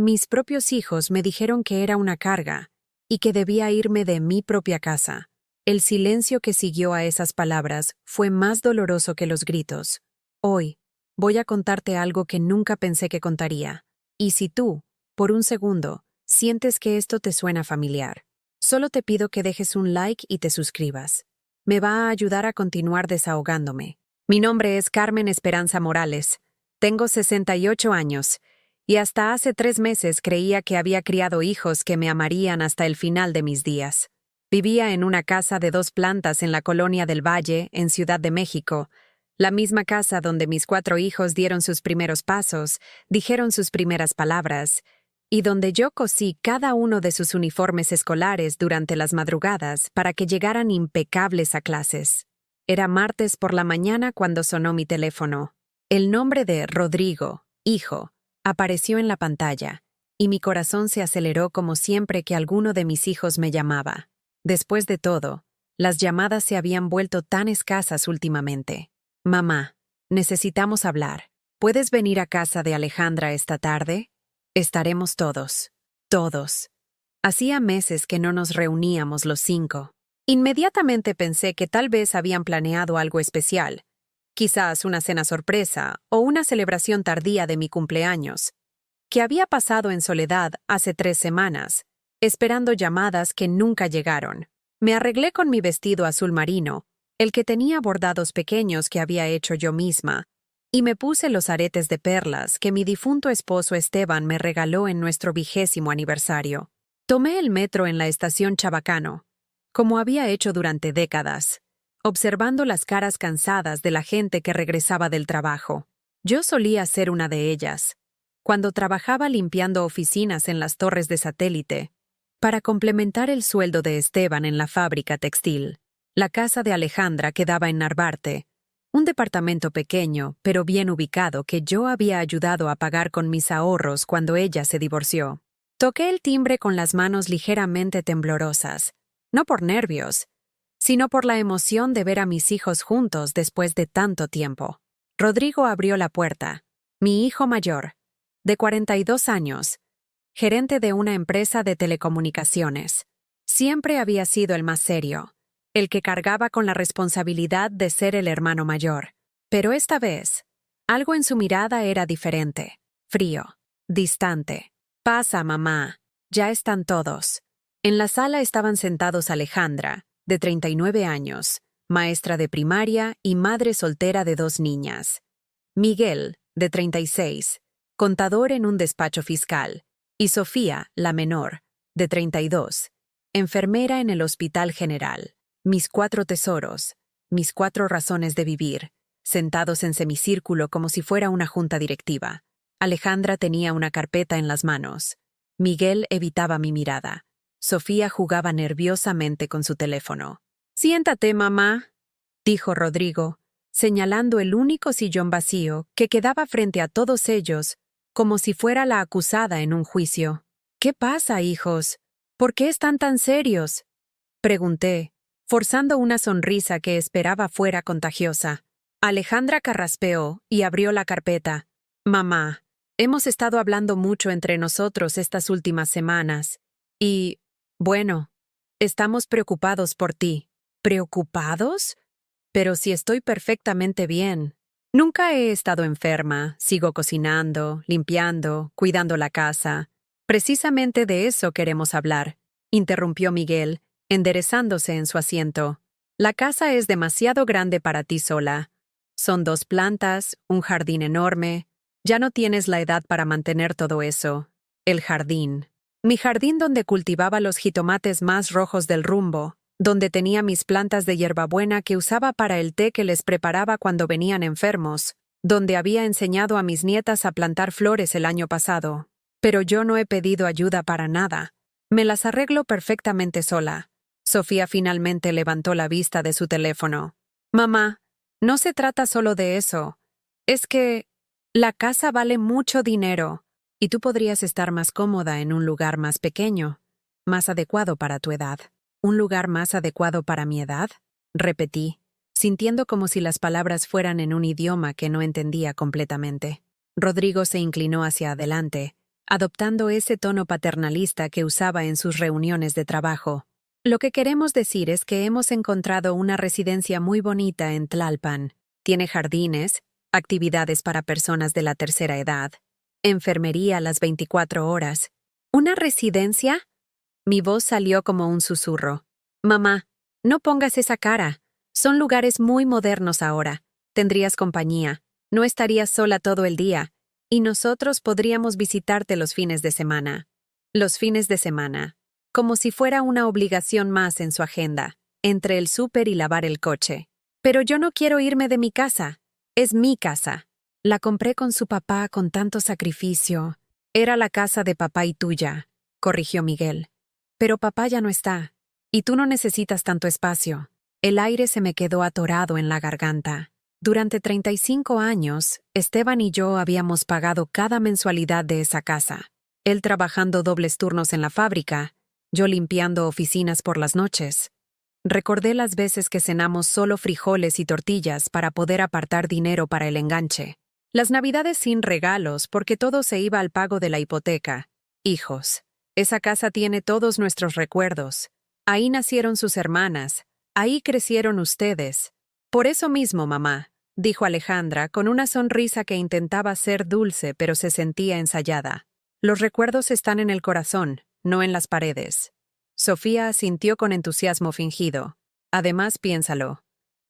Mis propios hijos me dijeron que era una carga y que debía irme de mi propia casa. El silencio que siguió a esas palabras fue más doloroso que los gritos. Hoy, voy a contarte algo que nunca pensé que contaría. Y si tú, por un segundo, sientes que esto te suena familiar, solo te pido que dejes un like y te suscribas. Me va a ayudar a continuar desahogándome. Mi nombre es Carmen Esperanza Morales. Tengo 68 años y hasta hace 3 meses creía que había criado hijos que me amarían hasta el final de mis días. Vivía en una casa de 2 plantas en la Colonia del Valle, en Ciudad de México, la misma casa donde mis 4 hijos dieron sus primeros pasos, dijeron sus primeras palabras, y donde yo cosí cada uno de sus uniformes escolares durante las madrugadas para que llegaran impecables a clases. Era martes por la mañana cuando sonó mi teléfono. El nombre de Rodrigo, hijo, apareció en la pantalla, y mi corazón se aceleró como siempre que alguno de mis hijos me llamaba. Después de todo, las llamadas se habían vuelto tan escasas últimamente. Mamá, necesitamos hablar. ¿Puedes venir a casa de Alejandra esta tarde? Estaremos todos. Todos. Hacía meses que no nos reuníamos los 5. Inmediatamente pensé que tal vez habían planeado algo especial, quizás una cena sorpresa o una celebración tardía de mi cumpleaños, que había pasado en soledad hace 3 semanas, esperando llamadas que nunca llegaron. Me arreglé con mi vestido azul marino, el que tenía bordados pequeños que había hecho yo misma, y me puse los aretes de perlas que mi difunto esposo Esteban me regaló en nuestro 20º aniversario. Tomé el metro en la estación Chabacano, como había hecho durante décadas, observando las caras cansadas de la gente que regresaba del trabajo. Yo solía ser una de ellas, cuando trabajaba limpiando oficinas en las torres de satélite, para complementar el sueldo de Esteban en la fábrica textil. La casa de Alejandra quedaba en Narvarte, un departamento pequeño, pero bien ubicado que yo había ayudado a pagar con mis ahorros cuando ella se divorció. Toqué el timbre con las manos ligeramente temblorosas, no por nervios, sino por la emoción de ver a mis hijos juntos después de tanto tiempo. Rodrigo abrió la puerta. Mi hijo mayor, de 42 años, gerente de una empresa de telecomunicaciones. Siempre había sido el más serio, el que cargaba con la responsabilidad de ser el hermano mayor. Pero esta vez, algo en su mirada era diferente, frío, distante. Pasa, mamá, ya están todos. En la sala estaban sentados Alejandra, de 39 años, maestra de primaria y madre soltera de 2 niñas. Miguel, de 36, contador en un despacho fiscal, y Sofía, la menor, de 32, enfermera en el Hospital General. Mis 4 tesoros, mis 4 razones de vivir, sentados en semicírculo como si fuera una junta directiva. Alejandra tenía una carpeta en las manos. Miguel evitaba mi mirada. Sofía jugaba nerviosamente con su teléfono. «Siéntate, mamá», dijo Rodrigo, señalando el único sillón vacío que quedaba frente a todos ellos, como si fuera la acusada en un juicio. «¿Qué pasa, hijos? ¿Por qué están tan serios?», pregunté, forzando una sonrisa que esperaba fuera contagiosa. Alejandra carraspeó y abrió la carpeta. «Mamá, hemos estado hablando mucho entre nosotros estas últimas semanas. Y, bueno, estamos preocupados por ti». «¿Preocupados? Pero si estoy perfectamente bien. Nunca he estado enferma, sigo cocinando, limpiando, cuidando la casa. Precisamente de eso queremos hablar», interrumpió Miguel, enderezándose en su asiento. «La casa es demasiado grande para ti sola. Son 2 plantas, un jardín enorme. Ya no tienes la edad para mantener todo eso. El jardín. Mi jardín donde cultivaba los jitomates más rojos del rumbo, donde tenía mis plantas de hierbabuena que usaba para el té que les preparaba cuando venían enfermos, donde había enseñado a mis nietas a plantar flores el año pasado. Pero yo no he pedido ayuda para nada. Me las arreglo perfectamente sola». Sofía finalmente levantó la vista de su teléfono. «Mamá, no se trata solo de eso. Es que la casa vale mucho dinero, y tú podrías estar más cómoda en un lugar más pequeño, más adecuado para tu edad». «¿Un lugar más adecuado para mi edad?», repetí, sintiendo como si las palabras fueran en un idioma que no entendía completamente. Rodrigo se inclinó hacia adelante, adoptando ese tono paternalista que usaba en sus reuniones de trabajo. Lo que queremos decir es que hemos encontrado una residencia muy bonita en Tlalpan. Tiene jardines, actividades para personas de la tercera edad, enfermería a las 24 horas. ¿Una residencia? Mi voz salió como un susurro. Mamá, no pongas esa cara. Son lugares muy modernos ahora. Tendrías compañía. No estarías sola todo el día. Y nosotros podríamos visitarte los fines de semana. Los fines de semana. Como si fuera una obligación más en su agenda, entre el súper y lavar el coche. Pero yo no quiero irme de mi casa. Es mi casa. La compré con su papá con tanto sacrificio. Era la casa de papá y tuya, corrigió Miguel. Pero papá ya no está. Y tú no necesitas tanto espacio. El aire se me quedó atorado en la garganta. Durante 35 años, Esteban y yo habíamos pagado cada mensualidad de esa casa. Él trabajando dobles turnos en la fábrica, yo limpiando oficinas por las noches. Recordé las veces que cenamos solo frijoles y tortillas para poder apartar dinero para el enganche. Las navidades sin regalos porque todo se iba al pago de la hipoteca. Hijos, esa casa tiene todos nuestros recuerdos. Ahí nacieron sus hermanas. Ahí crecieron ustedes. Por eso mismo, mamá, dijo Alejandra con una sonrisa que intentaba ser dulce pero se sentía ensayada. Los recuerdos están en el corazón, no en las paredes. Sofía asintió con entusiasmo fingido. Además, piénsalo.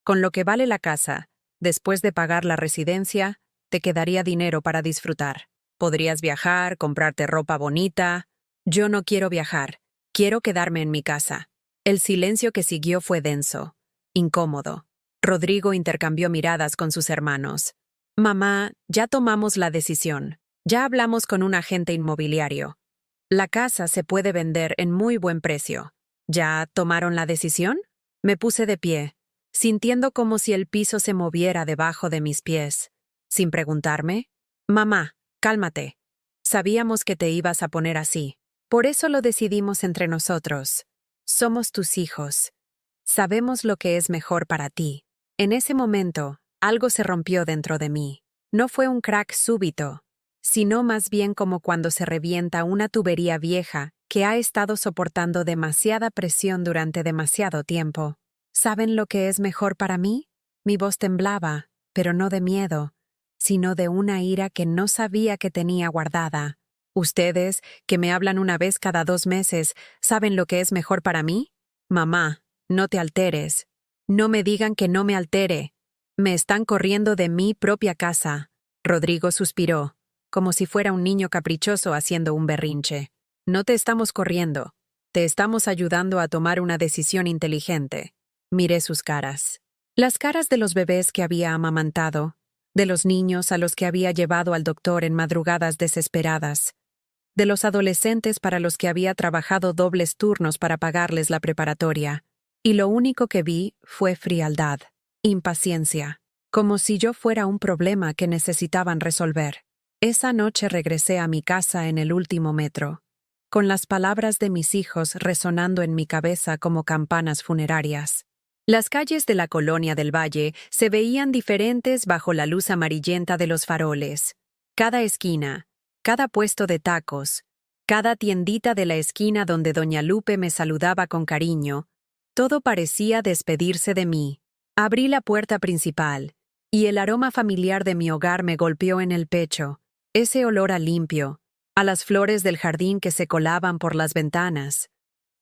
Con lo que vale la casa, después de pagar la residencia, te quedaría dinero para disfrutar. Podrías viajar, comprarte ropa bonita. Yo no quiero viajar. Quiero quedarme en mi casa. El silencio que siguió fue denso, incómodo. Rodrigo intercambió miradas con sus hermanos. Mamá, ya tomamos la decisión. Ya hablamos con un agente inmobiliario. La casa se puede vender en muy buen precio. ¿Ya tomaron la decisión? Me puse de pie, sintiendo como si el piso se moviera debajo de mis pies. Sin preguntarme, mamá, cálmate. Sabíamos que te ibas a poner así. Por eso lo decidimos entre nosotros. Somos tus hijos. Sabemos lo que es mejor para ti. En ese momento, algo se rompió dentro de mí. No fue un crack súbito, sino más bien como cuando se revienta una tubería vieja que ha estado soportando demasiada presión durante demasiado tiempo. ¿Saben lo que es mejor para mí? Mi voz temblaba, pero no de miedo, sino de una ira que no sabía que tenía guardada. ¿Ustedes, que me hablan una vez cada 2 meses, saben lo que es mejor para mí? Mamá, no te alteres. No me digan que no me altere. Me están corriendo de mi propia casa. Rodrigo suspiró, como si fuera un niño caprichoso haciendo un berrinche. No te estamos corriendo. Te estamos ayudando a tomar una decisión inteligente. Miré sus caras. Las caras de los bebés que había amamantado, de los niños a los que había llevado al doctor en madrugadas desesperadas, de los adolescentes para los que había trabajado dobles turnos para pagarles la preparatoria. Y lo único que vi fue frialdad, impaciencia, como si yo fuera un problema que necesitaban resolver. Esa noche regresé a mi casa en el último metro, con las palabras de mis hijos resonando en mi cabeza como campanas funerarias. Las calles de la colonia del Valle se veían diferentes bajo la luz amarillenta de los faroles. Cada esquina, cada puesto de tacos, cada tiendita de la esquina donde doña Lupe me saludaba con cariño, todo parecía despedirse de mí. Abrí la puerta principal, y el aroma familiar de mi hogar me golpeó en el pecho, ese olor a limpio, a las flores del jardín que se colaban por las ventanas,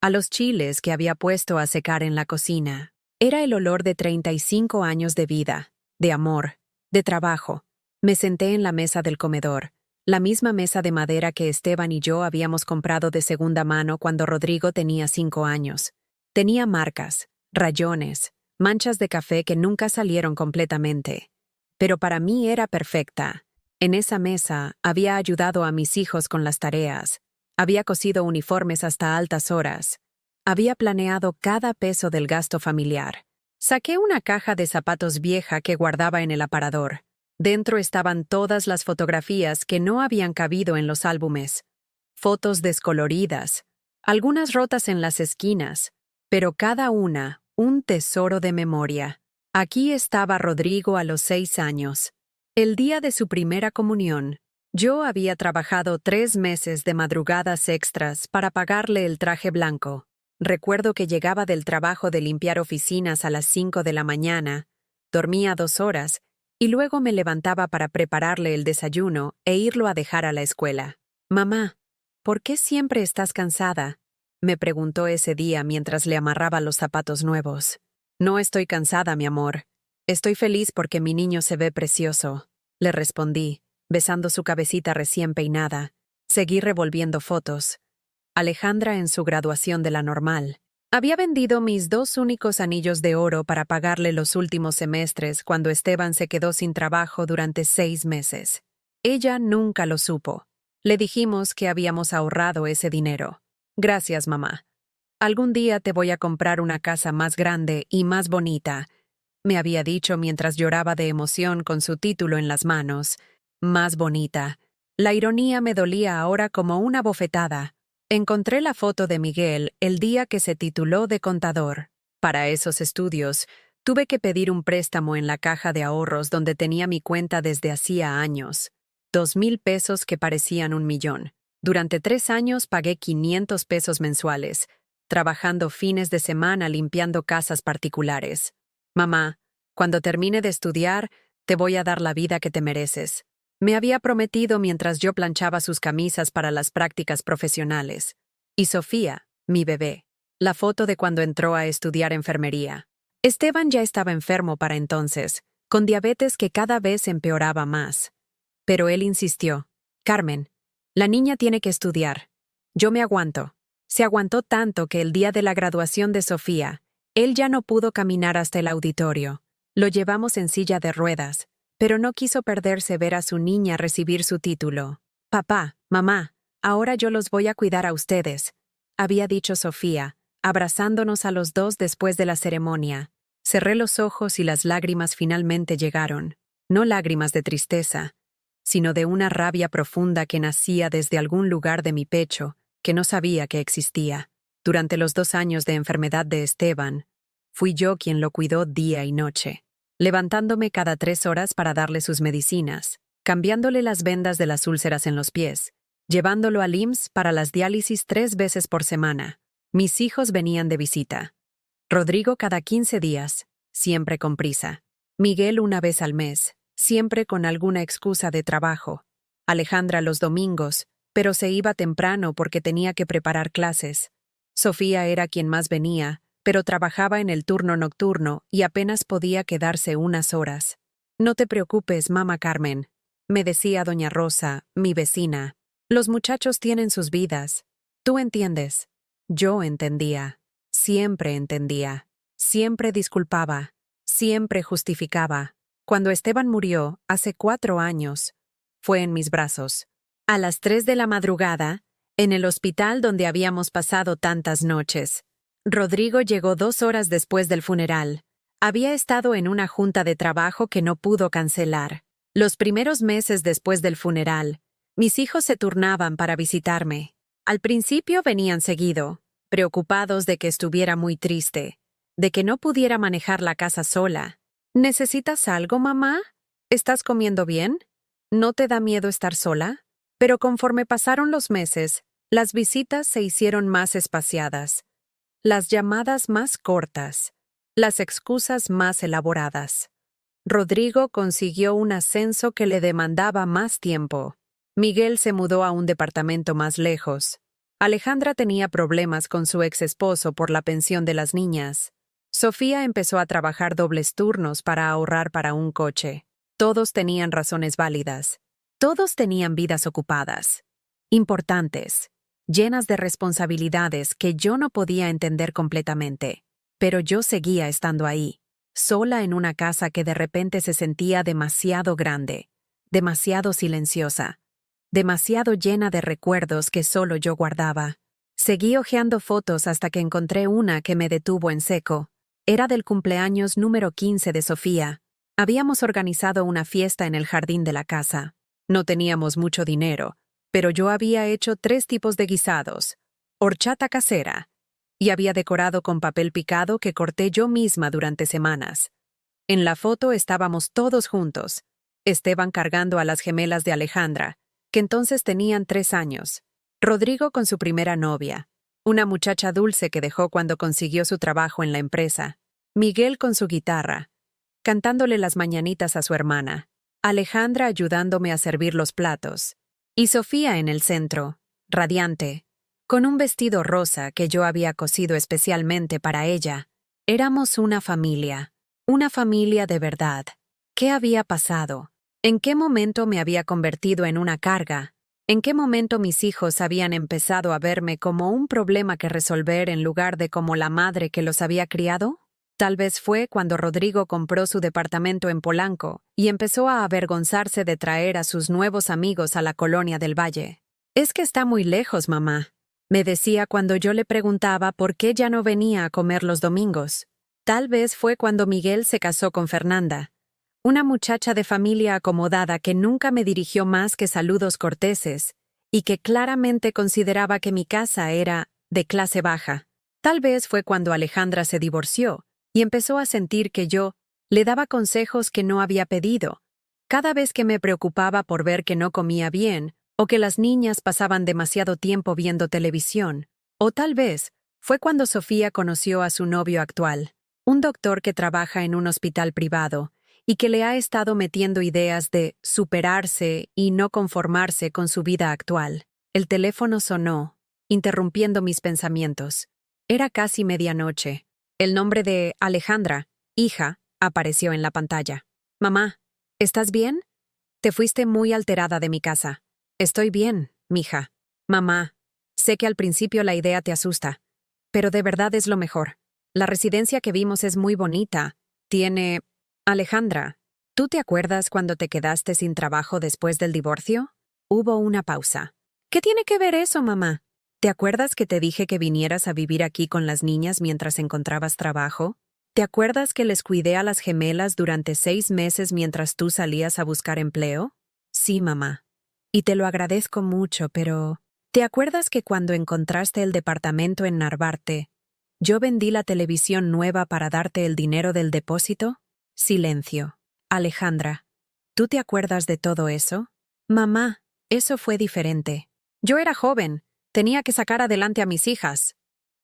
a los chiles que había puesto a secar en la cocina. Era el olor de 35 años de vida, de amor, de trabajo. Me senté en la mesa del comedor, la misma mesa de madera que Esteban y yo habíamos comprado de segunda mano cuando Rodrigo tenía 5 años. Tenía marcas, rayones, manchas de café que nunca salieron completamente. Pero para mí era perfecta. En esa mesa había ayudado a mis hijos con las tareas, había cosido uniformes hasta altas horas, había planeado cada peso del gasto familiar. Saqué una caja de zapatos vieja que guardaba en el aparador. Dentro estaban todas las fotografías que no habían cabido en los álbumes. Fotos descoloridas, algunas rotas en las esquinas, pero cada una un tesoro de memoria. Aquí estaba Rodrigo a los 6 años. El día de su primera comunión, Yo había trabajado 3 meses de madrugadas extras para pagarle el traje blanco. Recuerdo que llegaba del trabajo de limpiar oficinas a las 5 de la mañana, dormía 2 horas y luego me levantaba para prepararle el desayuno e irlo a dejar a la escuela. «Mamá, ¿por qué siempre estás cansada?», me preguntó ese día mientras le amarraba los zapatos nuevos. «No estoy cansada, mi amor. Estoy feliz porque mi niño se ve precioso», le respondí, besando su cabecita recién peinada. Seguí revolviendo fotos. Alejandra en su graduación de la normal. Había vendido mis 2 únicos anillos de oro para pagarle los últimos semestres cuando Esteban se quedó sin trabajo durante 6 meses. Ella nunca lo supo. Le dijimos que habíamos ahorrado ese dinero. «Gracias, mamá. Algún día te voy a comprar una casa más grande y más bonita», me había dicho mientras lloraba de emoción con su título en las manos. Más bonita. La ironía me dolía ahora como una bofetada. Encontré la foto de Miguel el día que se tituló de contador. Para esos estudios, tuve que pedir un préstamo en la caja de ahorros donde tenía mi cuenta desde hacía años. 2,000 pesos que parecían 1,000,000. Durante 3 años pagué 500 pesos mensuales, trabajando fines de semana limpiando casas particulares. «Mamá, cuando termine de estudiar, te voy a dar la vida que te mereces», me había prometido mientras yo planchaba sus camisas para las prácticas profesionales. Y Sofía, mi bebé. La foto de cuando entró a estudiar enfermería. Esteban ya estaba enfermo para entonces, con diabetes que cada vez empeoraba más. Pero él insistió. «Carmen, la niña tiene que estudiar. Yo me aguanto». Se aguantó tanto que el día de la graduación de Sofía, él ya no pudo caminar hasta el auditorio. Lo llevamos en silla de ruedas, pero no quiso perderse ver a su niña recibir su título. «Papá, mamá, ahora yo los voy a cuidar a ustedes», había dicho Sofía, abrazándonos a los dos después de la ceremonia. Cerré los ojos y las lágrimas finalmente llegaron. No lágrimas de tristeza, sino de una rabia profunda que nacía desde algún lugar de mi pecho que no sabía que existía. Durante los 2 años de enfermedad de Esteban, fui yo quien lo cuidó día y noche, levantándome cada 3 horas para darle sus medicinas, cambiándole las vendas de las úlceras en los pies, llevándolo al IMSS para las diálisis 3 veces por semana. Mis hijos venían de visita. Rodrigo cada 15 días, siempre con prisa. Miguel una vez al mes, siempre con alguna excusa de trabajo. Alejandra los domingos, pero se iba temprano porque tenía que preparar clases. Sofía era quien más venía, pero trabajaba en el turno nocturno y apenas podía quedarse unas horas. «No te preocupes, mamá Carmen», me decía doña Rosa, mi vecina. «Los muchachos tienen sus vidas. Tú entiendes». Yo entendía. Siempre entendía. Siempre disculpaba. Siempre justificaba. Cuando Esteban murió, hace 4 años, fue en mis brazos. A las 3 de la madrugada, en el hospital donde habíamos pasado tantas noches. Rodrigo llegó 2 horas después del funeral. Había estado en una junta de trabajo que no pudo cancelar. Los primeros meses después del funeral, mis hijos se turnaban para visitarme. Al principio venían seguido, preocupados de que estuviera muy triste, de que no pudiera manejar la casa sola. «¿Necesitas algo, mamá? ¿Estás comiendo bien? ¿No te da miedo estar sola?». Pero conforme pasaron los meses, las visitas se hicieron más espaciadas. Las llamadas más cortas, las excusas más elaboradas. Rodrigo consiguió un ascenso que le demandaba más tiempo. Miguel se mudó a un departamento más lejos. Alejandra tenía problemas con su ex esposo por la pensión de las niñas. Sofía empezó a trabajar dobles turnos para ahorrar para un coche. Todos tenían razones válidas. Todos tenían vidas ocupadas, importantes, llenas de responsabilidades que yo no podía entender completamente. Pero yo seguía estando ahí, sola en una casa que de repente se sentía demasiado grande, demasiado silenciosa, demasiado llena de recuerdos que solo yo guardaba. Seguí hojeando fotos hasta que encontré una que me detuvo en seco. Era del cumpleaños número 15 de Sofía. Habíamos organizado una fiesta en el jardín de la casa. No teníamos mucho dinero, pero yo había hecho 3 tipos de guisados, horchata casera, y había decorado con papel picado que corté yo misma durante semanas. En la foto estábamos todos juntos, Esteban cargando a las gemelas de Alejandra, que entonces tenían 3 años. Rodrigo con su primera novia, una muchacha dulce que dejó cuando consiguió su trabajo en la empresa. Miguel con su guitarra, cantándole las mañanitas a su hermana. Alejandra ayudándome a servir los platos. Y Sofía en el centro, radiante, con un vestido rosa que yo había cosido especialmente para ella. Éramos una familia de verdad. ¿Qué había pasado? ¿En qué momento me había convertido en una carga? ¿En qué momento mis hijos habían empezado a verme como un problema que resolver en lugar de como la madre que los había criado? Tal vez fue cuando Rodrigo compró su departamento en Polanco y empezó a avergonzarse de traer a sus nuevos amigos a la colonia del Valle. «Es que está muy lejos, mamá», me decía cuando yo le preguntaba por qué ya no venía a comer los domingos. Tal vez fue cuando Miguel se casó con Fernanda, una muchacha de familia acomodada que nunca me dirigió más que saludos corteses y que claramente consideraba que mi casa era de clase baja. Tal vez fue cuando Alejandra se divorció y empezó a sentir que yo le daba consejos que no había pedido, cada vez que me preocupaba por ver que no comía bien o que las niñas pasaban demasiado tiempo viendo televisión. O tal vez fue cuando Sofía conoció a su novio actual, un doctor que trabaja en un hospital privado y que le ha estado metiendo ideas de superarse y no conformarse con su vida actual. El teléfono sonó, interrumpiendo mis pensamientos. Era casi medianoche. El nombre de Alejandra, hija, apareció en la pantalla. «Mamá, ¿estás bien? Te fuiste muy alterada de mi casa». «Estoy bien, mija». «Mamá, sé que al principio la idea te asusta, pero de verdad es lo mejor. La residencia que vimos es muy bonita. Tiene... Alejandra, ¿tú te acuerdas cuando te quedaste sin trabajo después del divorcio?» Hubo una pausa. «¿Qué tiene que ver eso, mamá? ¿Te acuerdas que te dije que vinieras a vivir aquí con las niñas mientras encontrabas trabajo? ¿Te acuerdas que les cuidé a las gemelas durante 6 meses mientras tú salías a buscar empleo?» «Sí, mamá. Y te lo agradezco mucho, pero... ¿Te acuerdas que cuando encontraste el departamento en Narvarte, yo vendí la televisión nueva para darte el dinero del depósito?» Silencio. «Alejandra, ¿tú te acuerdas de todo eso?» «Mamá, eso fue diferente. Yo era joven. Tenía que sacar adelante a mis hijas.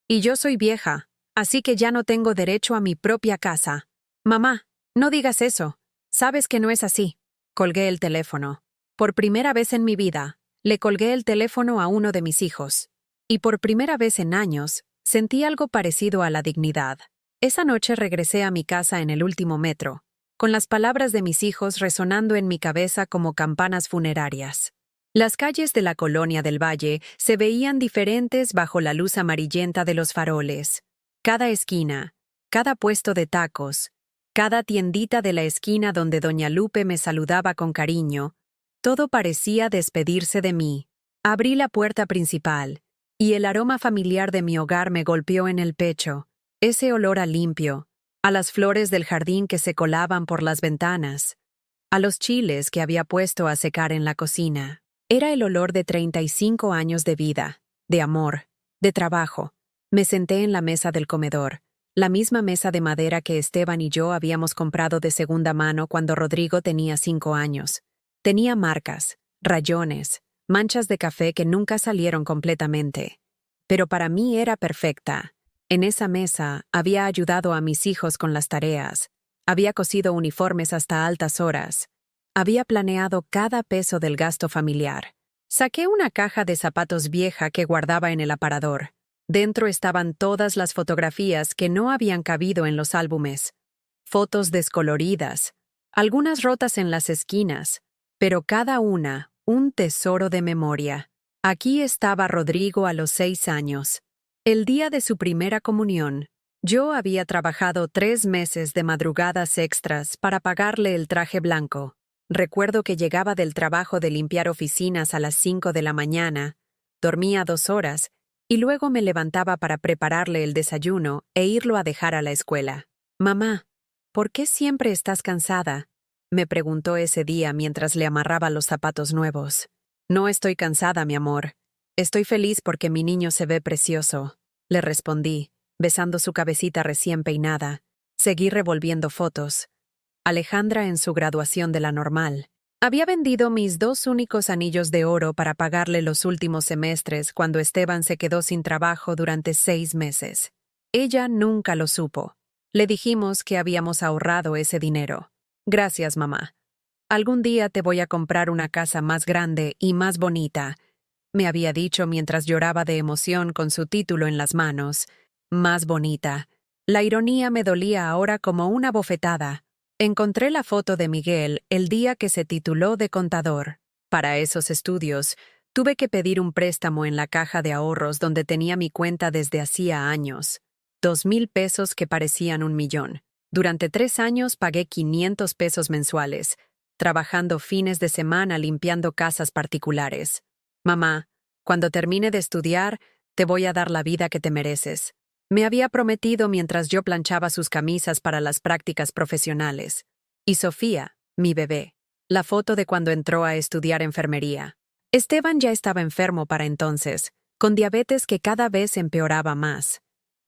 Y yo soy vieja, así que ya no tengo derecho a mi propia casa». «Mamá, no digas eso. Sabes que no es así». Colgué el teléfono. Por primera vez en mi vida, le colgué el teléfono a uno de mis hijos. Y por primera vez en años, sentí algo parecido a la dignidad. Esa noche regresé a mi casa en el último metro, con las palabras de mis hijos resonando en mi cabeza como campanas funerarias. Las calles de la colonia del Valle se veían diferentes bajo la luz amarillenta de los faroles. Cada esquina, cada puesto de tacos, cada tiendita de la esquina donde doña Lupe me saludaba con cariño, todo parecía despedirse de mí. Abrí la puerta principal, y el aroma familiar de mi hogar me golpeó en el pecho, ese olor a limpio, a las flores del jardín que se colaban por las ventanas, a los chiles que había puesto a secar en la cocina. Era el olor de 35 años de vida, de amor, de trabajo. Me senté en la mesa del comedor, la misma mesa de madera que Esteban y yo habíamos comprado de segunda mano cuando Rodrigo tenía 5 años. Tenía marcas, rayones, manchas de café que nunca salieron completamente. Pero para mí era perfecta. En esa mesa había ayudado a mis hijos con las tareas, había cosido uniformes hasta altas horas, había planeado cada peso del gasto familiar. Saqué una caja de zapatos vieja que guardaba en el aparador. Dentro estaban todas las fotografías que no habían cabido en los álbumes. Fotos descoloridas, algunas rotas en las esquinas, pero cada una un tesoro de memoria. Aquí estaba Rodrigo a los 6 años. El día de su primera comunión, yo había trabajado 3 meses de madrugadas extras para pagarle el traje blanco. Recuerdo que llegaba del trabajo de limpiar oficinas a las 5 de la mañana, dormía 2 horas y luego me levantaba para prepararle el desayuno e irlo a dejar a la escuela. «Mamá, ¿por qué siempre estás cansada?», me preguntó ese día mientras le amarraba los zapatos nuevos. «No estoy cansada, mi amor. Estoy feliz porque mi niño se ve precioso», le respondí, besando su cabecita recién peinada. Seguí revolviendo fotos. Alejandra en su graduación de la normal, Había vendido mis 2 únicos anillos de oro para pagarle los últimos semestres cuando Esteban se quedó sin trabajo durante 6 meses. Ella nunca lo supo. Le dijimos que habíamos ahorrado ese dinero. Gracias, mamá. Algún día te voy a comprar una casa más grande y más bonita, me había dicho mientras lloraba de emoción con su título en las manos. Más bonita. La ironía me dolía ahora como una bofetada. Encontré la foto de Miguel el día que se tituló de contador. Para esos estudios, tuve que pedir un préstamo en la caja de ahorros donde tenía mi cuenta desde hacía años. 2,000 pesos que parecían 1,000,000. Durante 3 años pagué 500 pesos mensuales, trabajando fines de semana limpiando casas particulares. Mamá, cuando termine de estudiar, te voy a dar la vida que te mereces. Me había prometido mientras yo planchaba sus camisas para las prácticas profesionales. Y Sofía, mi bebé. La foto de cuando entró a estudiar enfermería. Esteban ya estaba enfermo para entonces, con diabetes que cada vez empeoraba más.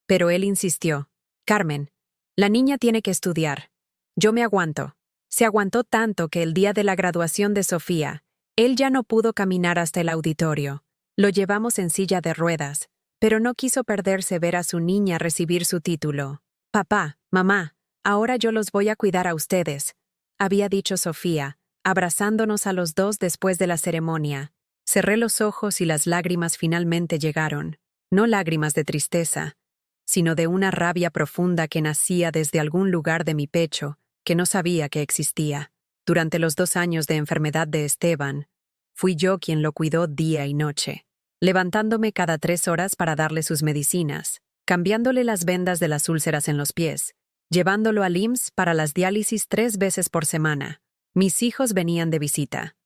Pero él insistió. Carmen, la niña tiene que estudiar. Yo me aguanto. Se aguantó tanto que el día de la graduación de Sofía, él ya no pudo caminar hasta el auditorio. Lo llevamos en silla de ruedas, pero no quiso perderse ver a su niña recibir su título. Papá, mamá, ahora yo los voy a cuidar a ustedes, había dicho Sofía, abrazándonos a los dos después de la ceremonia. Cerré los ojos y las lágrimas finalmente llegaron. No lágrimas de tristeza, sino de una rabia profunda que nacía desde algún lugar de mi pecho que no sabía que existía. Durante los 2 años de enfermedad de Esteban, fui yo quien lo cuidó día y noche, levantándome cada 3 horas para darle sus medicinas, cambiándole las vendas de las úlceras en los pies, llevándolo al IMSS para las diálisis 3 veces por semana. Mis hijos venían de visita.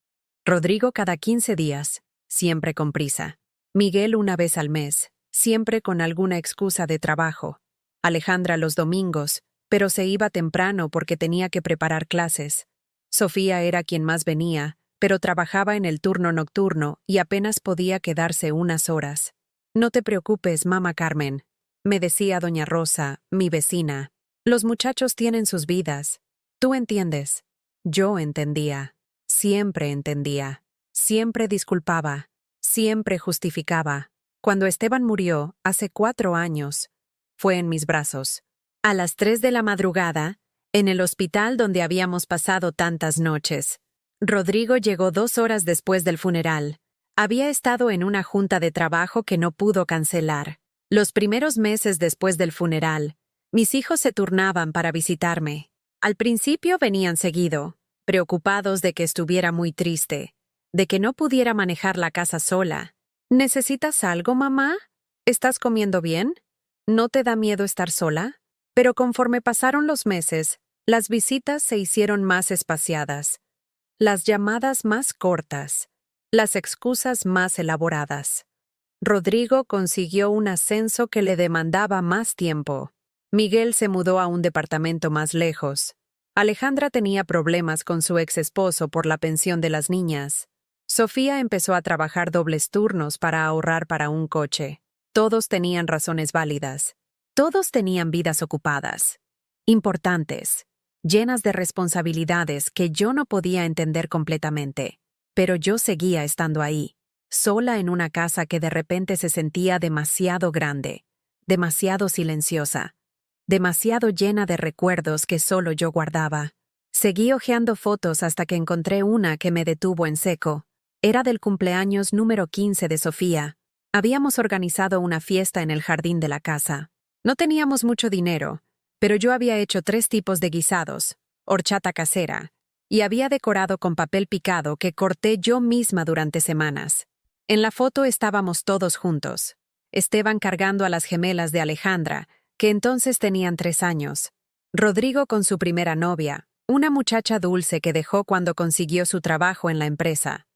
Rodrigo cada 15 días, siempre con prisa. Miguel una vez al mes, siempre con alguna excusa de trabajo. Alejandra los domingos, pero se iba temprano porque tenía que preparar clases. Sofía era quien más venía, pero trabajaba en el turno nocturno y apenas podía quedarse unas horas. No te preocupes, mamá Carmen, me decía doña Rosa, mi vecina. Los muchachos tienen sus vidas. Tú entiendes. Yo entendía. Siempre entendía. Siempre disculpaba. Siempre justificaba. Cuando Esteban murió, hace 4 años, fue en mis brazos. A las 3 de la madrugada, en el hospital donde habíamos pasado tantas noches. Rodrigo llegó 2 horas después del funeral. Había estado en una junta de trabajo que no pudo cancelar. Los primeros meses después del funeral, mis hijos se turnaban para visitarme. Al principio venían seguido, preocupados de que estuviera muy triste, de que no pudiera manejar la casa sola. ¿Necesitas algo, mamá? ¿Estás comiendo bien? ¿No te da miedo estar sola? Pero conforme pasaron los meses, las visitas se hicieron más espaciadas, las llamadas más cortas, las excusas más elaboradas. Rodrigo consiguió un ascenso que le demandaba más tiempo. Miguel se mudó a un departamento más lejos. Alejandra tenía problemas con su ex esposo por la pensión de las niñas. Sofía empezó a trabajar dobles turnos para ahorrar para un coche. Todos tenían razones válidas. Todos tenían vidas ocupadas, importantes, llenas de responsabilidades que yo no podía entender completamente. Pero yo seguía estando ahí, sola en una casa que de repente se sentía demasiado grande, demasiado silenciosa, demasiado llena de recuerdos que solo yo guardaba. Seguí hojeando fotos hasta que encontré una que me detuvo en seco. Era del cumpleaños número 15 de Sofía. Habíamos organizado una fiesta en el jardín de la casa. No teníamos mucho dinero, pero yo había hecho 3 tipos de guisados, horchata casera, y había decorado con papel picado que corté yo misma durante semanas. En la foto estábamos todos juntos. Esteban cargando a las gemelas de Alejandra, que entonces tenían 3 años. Rodrigo con su primera novia, una muchacha dulce que dejó cuando consiguió su trabajo en la empresa.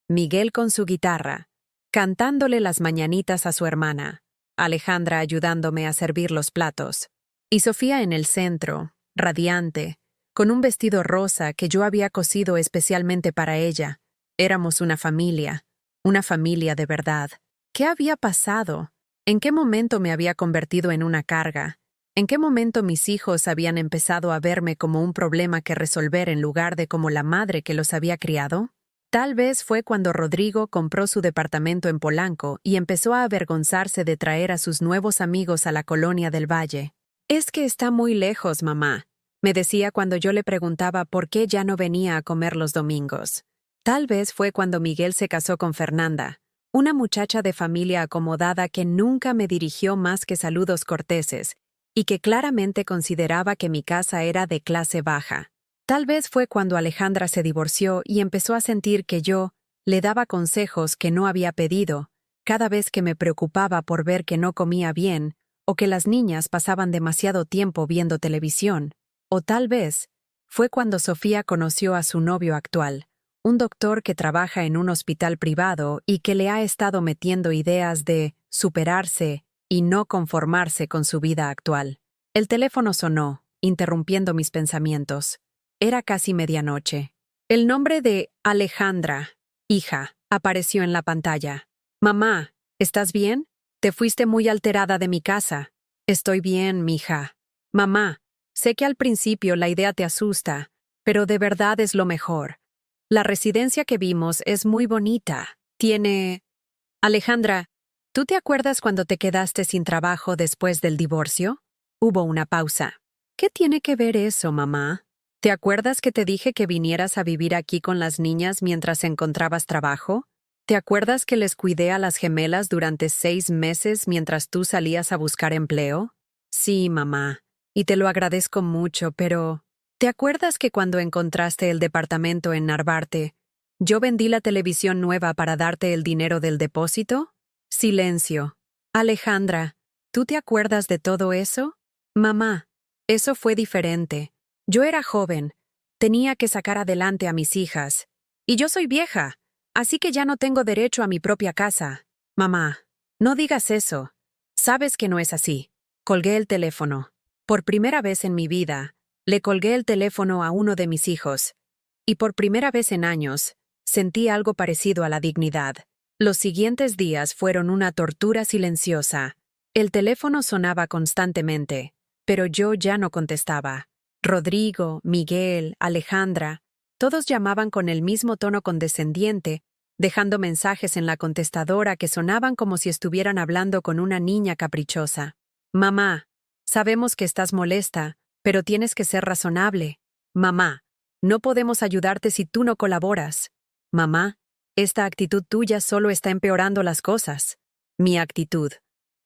Miguel con su guitarra, cantándole las mañanitas a su hermana. Alejandra ayudándome a servir los platos. Y Sofía en el centro, radiante, con un vestido rosa que yo había cosido especialmente para ella. Éramos una familia de verdad. ¿Qué había pasado? ¿En qué momento me había convertido en una carga? ¿En qué momento mis hijos habían empezado a verme como un problema que resolver en lugar de como la madre que los había criado? Tal vez fue cuando Rodrigo compró su departamento en Polanco y empezó a avergonzarse de traer a sus nuevos amigos a la colonia del Valle. «Es que está muy lejos, mamá», me decía cuando yo le preguntaba por qué ya no venía a comer los domingos. Tal vez fue cuando Miguel se casó con Fernanda, una muchacha de familia acomodada que nunca me dirigió más que saludos corteses y que claramente consideraba que mi casa era de clase baja. Tal vez fue cuando Alejandra se divorció y empezó a sentir que yo le daba consejos que no había pedido, cada vez que me preocupaba por ver que no comía bien o que las niñas pasaban demasiado tiempo viendo televisión. O tal vez fue cuando Sofía conoció a su novio actual, un doctor que trabaja en un hospital privado y que le ha estado metiendo ideas de superarse y no conformarse con su vida actual. El teléfono sonó, interrumpiendo mis pensamientos. Era casi medianoche. El nombre de Alejandra, hija, apareció en la pantalla. «Mamá, ¿estás bien? Te fuiste muy alterada de mi casa». «Estoy bien, mija». «Mamá, sé que al principio la idea te asusta, pero de verdad es lo mejor. La residencia que vimos es muy bonita. Tiene...» «Alejandra, ¿tú te acuerdas cuando te quedaste sin trabajo después del divorcio?» Hubo una pausa. «¿Qué tiene que ver eso, mamá? ¿Te acuerdas que te dije que vinieras a vivir aquí con las niñas mientras encontrabas trabajo? ¿Te acuerdas que les cuidé a las gemelas durante 6 meses mientras tú salías a buscar empleo?» «Sí, mamá, y te lo agradezco mucho, pero... ¿Te acuerdas que cuando encontraste el departamento en Narvarte, yo vendí la televisión nueva para darte el dinero del depósito?» Silencio. «Alejandra, ¿tú te acuerdas de todo eso?» «Mamá, eso fue diferente. Yo era joven, tenía que sacar adelante a mis hijas. Y yo soy vieja, así que ya no tengo derecho a mi propia casa». «Mamá, no digas eso. Sabes que no es así». Colgué el teléfono. Por primera vez en mi vida, le colgué el teléfono a uno de mis hijos. Y por primera vez en años, sentí algo parecido a la dignidad. Los siguientes días fueron una tortura silenciosa. El teléfono sonaba constantemente, pero yo ya no contestaba. Rodrigo, Miguel, Alejandra, todos llamaban con el mismo tono condescendiente, dejando mensajes en la contestadora que sonaban como si estuvieran hablando con una niña caprichosa. «Mamá, sabemos que estás molesta, pero tienes que ser razonable. Mamá, no podemos ayudarte si tú no colaboras. Mamá, esta actitud tuya solo está empeorando las cosas». Mi actitud.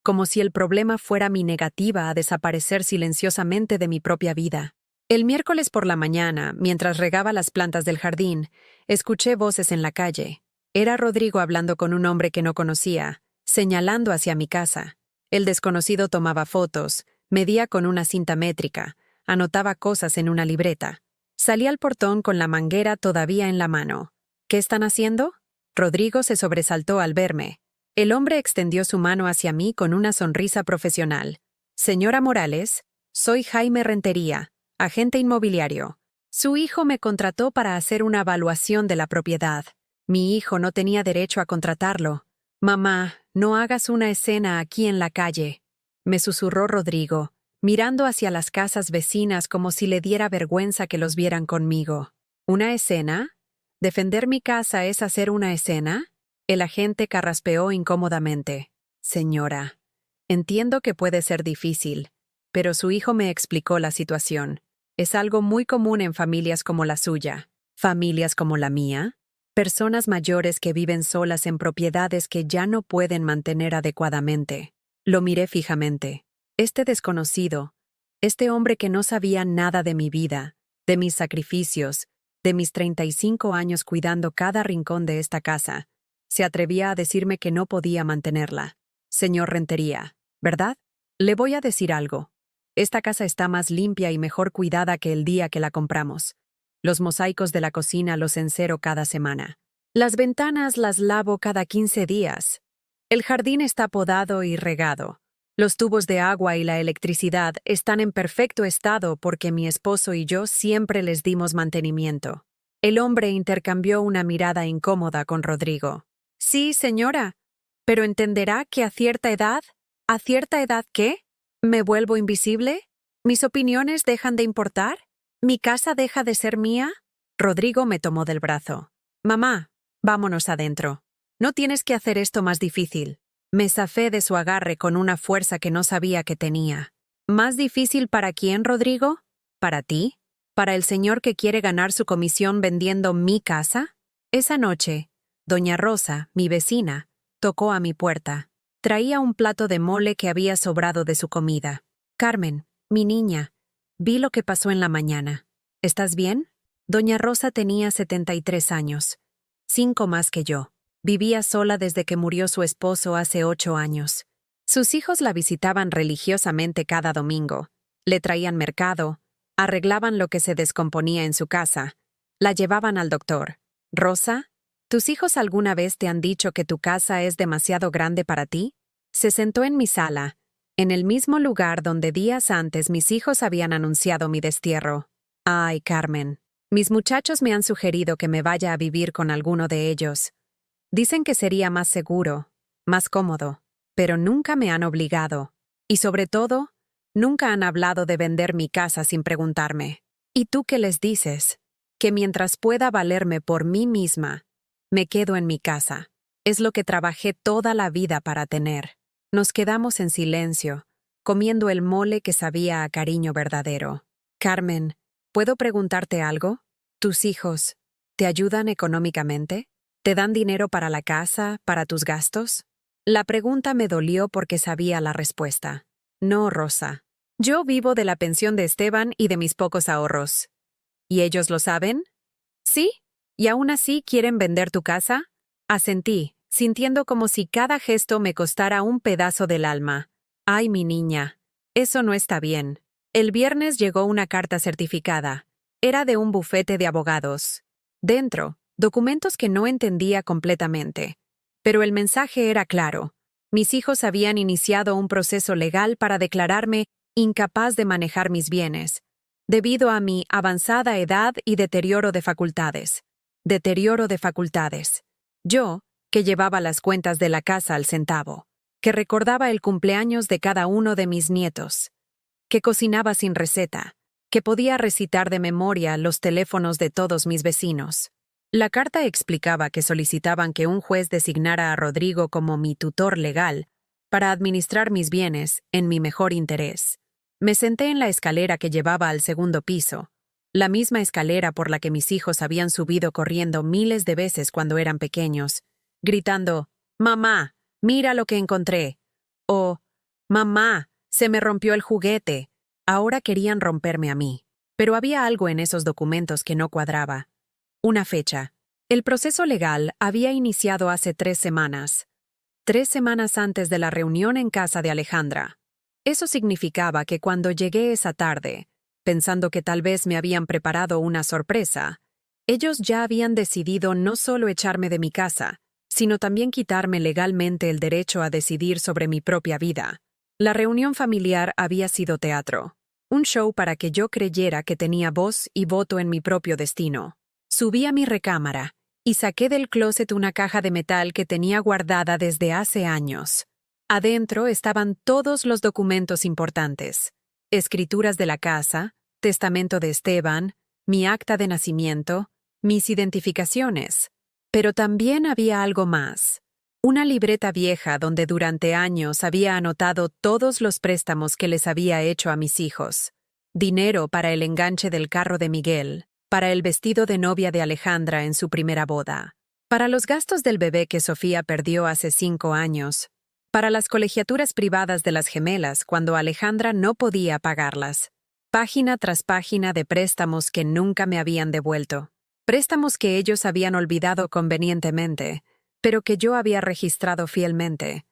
Como si el problema fuera mi negativa a desaparecer silenciosamente de mi propia vida. El miércoles por la mañana, mientras regaba las plantas del jardín, escuché voces en la calle. Era Rodrigo hablando con un hombre que no conocía, señalando hacia mi casa. El desconocido tomaba fotos, medía con una cinta métrica, anotaba cosas en una libreta. Salí al portón con la manguera todavía en la mano. «¿Qué están haciendo?» Rodrigo se sobresaltó al verme. El hombre extendió su mano hacia mí con una sonrisa profesional. «Señora Morales, soy Jaime Rentería, agente inmobiliario. Su hijo me contrató para hacer una evaluación de la propiedad. Mi hijo no tenía derecho a contratarlo. Mamá, no hagas una escena aquí en la calle», me susurró Rodrigo, mirando hacia las casas vecinas como si le diera vergüenza que los vieran conmigo. «¿Una escena? ¿Defender mi casa es hacer una escena?» El agente carraspeó incómodamente. «Señora, entiendo que puede ser difícil, pero su hijo me explicó la situación. Es algo muy común en familias como la suya. ¿Familias como la mía? Personas mayores que viven solas en propiedades que ya no pueden mantener adecuadamente». Lo miré fijamente. Este desconocido, este hombre que no sabía nada de mi vida, de mis sacrificios, de mis 35 años cuidando cada rincón de esta casa, se atrevía a decirme que no podía mantenerla. «Señor Rentería, ¿verdad? Le voy a decir algo. Esta casa está más limpia y mejor cuidada que el día que la compramos. Los mosaicos de la cocina los encero cada semana. Las ventanas las lavo cada 15 días. El jardín está podado y regado. Los tubos de agua y la electricidad están en perfecto estado porque mi esposo y yo siempre les dimos mantenimiento». El hombre intercambió una mirada incómoda con Rodrigo. «Sí, señora, pero entenderá que a cierta edad... ¿A cierta edad qué? ¿Me vuelvo invisible? ¿Mis opiniones dejan de importar? ¿Mi casa deja de ser mía? Rodrigo me tomó del brazo. Mamá, vámonos adentro. No tienes que hacer esto más difícil. Me zafé de su agarre con una fuerza que no sabía que tenía. ¿Más difícil para quién, Rodrigo? ¿Para ti? ¿Para el señor que quiere ganar su comisión vendiendo mi casa? Esa noche, doña Rosa, mi vecina, tocó a mi puerta. Traía un plato de mole que había sobrado de su comida. Carmen, mi niña, vi lo que pasó en la mañana. ¿Estás bien? Doña Rosa tenía 73 años, 5 más que yo. Vivía sola desde que murió su esposo hace 8 años. Sus hijos la visitaban religiosamente cada domingo. Le traían mercado, arreglaban lo que se descomponía en su casa, la llevaban al doctor. Rosa, ¿tus hijos alguna vez te han dicho que tu casa es demasiado grande para ti? Se sentó en mi sala, en el mismo lugar donde días antes mis hijos habían anunciado mi destierro. Ay, Carmen, mis muchachos me han sugerido que me vaya a vivir con alguno de ellos. Dicen que sería más seguro, más cómodo, pero nunca me han obligado. Y sobre todo, nunca han hablado de vender mi casa sin preguntarme. ¿Y tú qué les dices? Que mientras pueda valerme por mí misma, me quedo en mi casa. Es lo que trabajé toda la vida para tener. Nos quedamos en silencio, comiendo el mole que sabía a cariño verdadero. Carmen, ¿puedo preguntarte algo? ¿Tus hijos te ayudan económicamente? ¿Te dan dinero para la casa, para tus gastos? La pregunta me dolió porque sabía la respuesta. No, Rosa. Yo vivo de la pensión de Esteban y de mis pocos ahorros. ¿Y ellos lo saben? ¿Sí? ¿Y aún así quieren vender tu casa? Asentí, sintiendo como si cada gesto me costara un pedazo del alma. Ay, mi niña, eso no está bien. El viernes llegó una carta certificada. Era de un bufete de abogados. Dentro, documentos que no entendía completamente. Pero el mensaje era claro. Mis hijos habían iniciado un proceso legal para declararme incapaz de manejar mis bienes, debido a mi avanzada edad y deterioro de facultades. Deterioro de facultades. Yo, que llevaba las cuentas de la casa al centavo, que recordaba el cumpleaños de cada uno de mis nietos, que cocinaba sin receta, que podía recitar de memoria los teléfonos de todos mis vecinos. La carta explicaba que solicitaban que un juez designara a Rodrigo como mi tutor legal para administrar mis bienes en mi mejor interés. Me senté en la escalera que llevaba al segundo piso, la misma escalera por la que mis hijos habían subido corriendo miles de veces cuando eran pequeños, gritando, «Mamá, mira lo que encontré», o «Mamá, se me rompió el juguete». Ahora querían romperme a mí, pero había algo en esos documentos que no cuadraba. Una fecha. El proceso legal había iniciado hace 3 semanas. 3 semanas antes de la reunión en casa de Alejandra. Eso significaba que cuando llegué esa tarde, pensando que tal vez me habían preparado una sorpresa, ellos ya habían decidido no solo echarme de mi casa, sino también quitarme legalmente el derecho a decidir sobre mi propia vida. La reunión familiar había sido teatro, un show para que yo creyera que tenía voz y voto en mi propio destino. Subí a mi recámara y saqué del closet una caja de metal que tenía guardada desde hace años. Adentro estaban todos los documentos importantes: escrituras de la casa, testamento de Esteban, mi acta de nacimiento, mis identificaciones. Pero también había algo más. Una libreta vieja donde durante años había anotado todos los préstamos que les había hecho a mis hijos. Dinero para el enganche del carro de Miguel, para el vestido de novia de Alejandra en su primera boda, para los gastos del bebé que Sofía perdió hace 5 años, para las colegiaturas privadas de las gemelas cuando Alejandra no podía pagarlas. Página tras página de préstamos que nunca me habían devuelto. Préstamos que ellos habían olvidado convenientemente, pero que yo había registrado fielmente,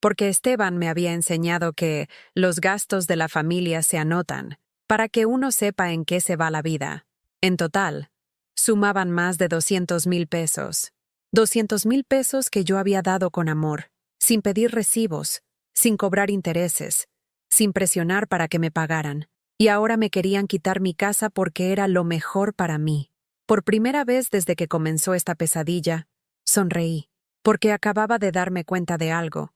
porque Esteban me había enseñado que los gastos de la familia se anotan, para que uno sepa en qué se va la vida. En total, sumaban más de 200,000 pesos. 200,000 pesos que yo había dado con amor, sin pedir recibos, sin cobrar intereses, sin presionar para que me pagaran. Y ahora me querían quitar mi casa porque era lo mejor para mí. Por primera vez desde que comenzó esta pesadilla, sonreí, porque acababa de darme cuenta de algo.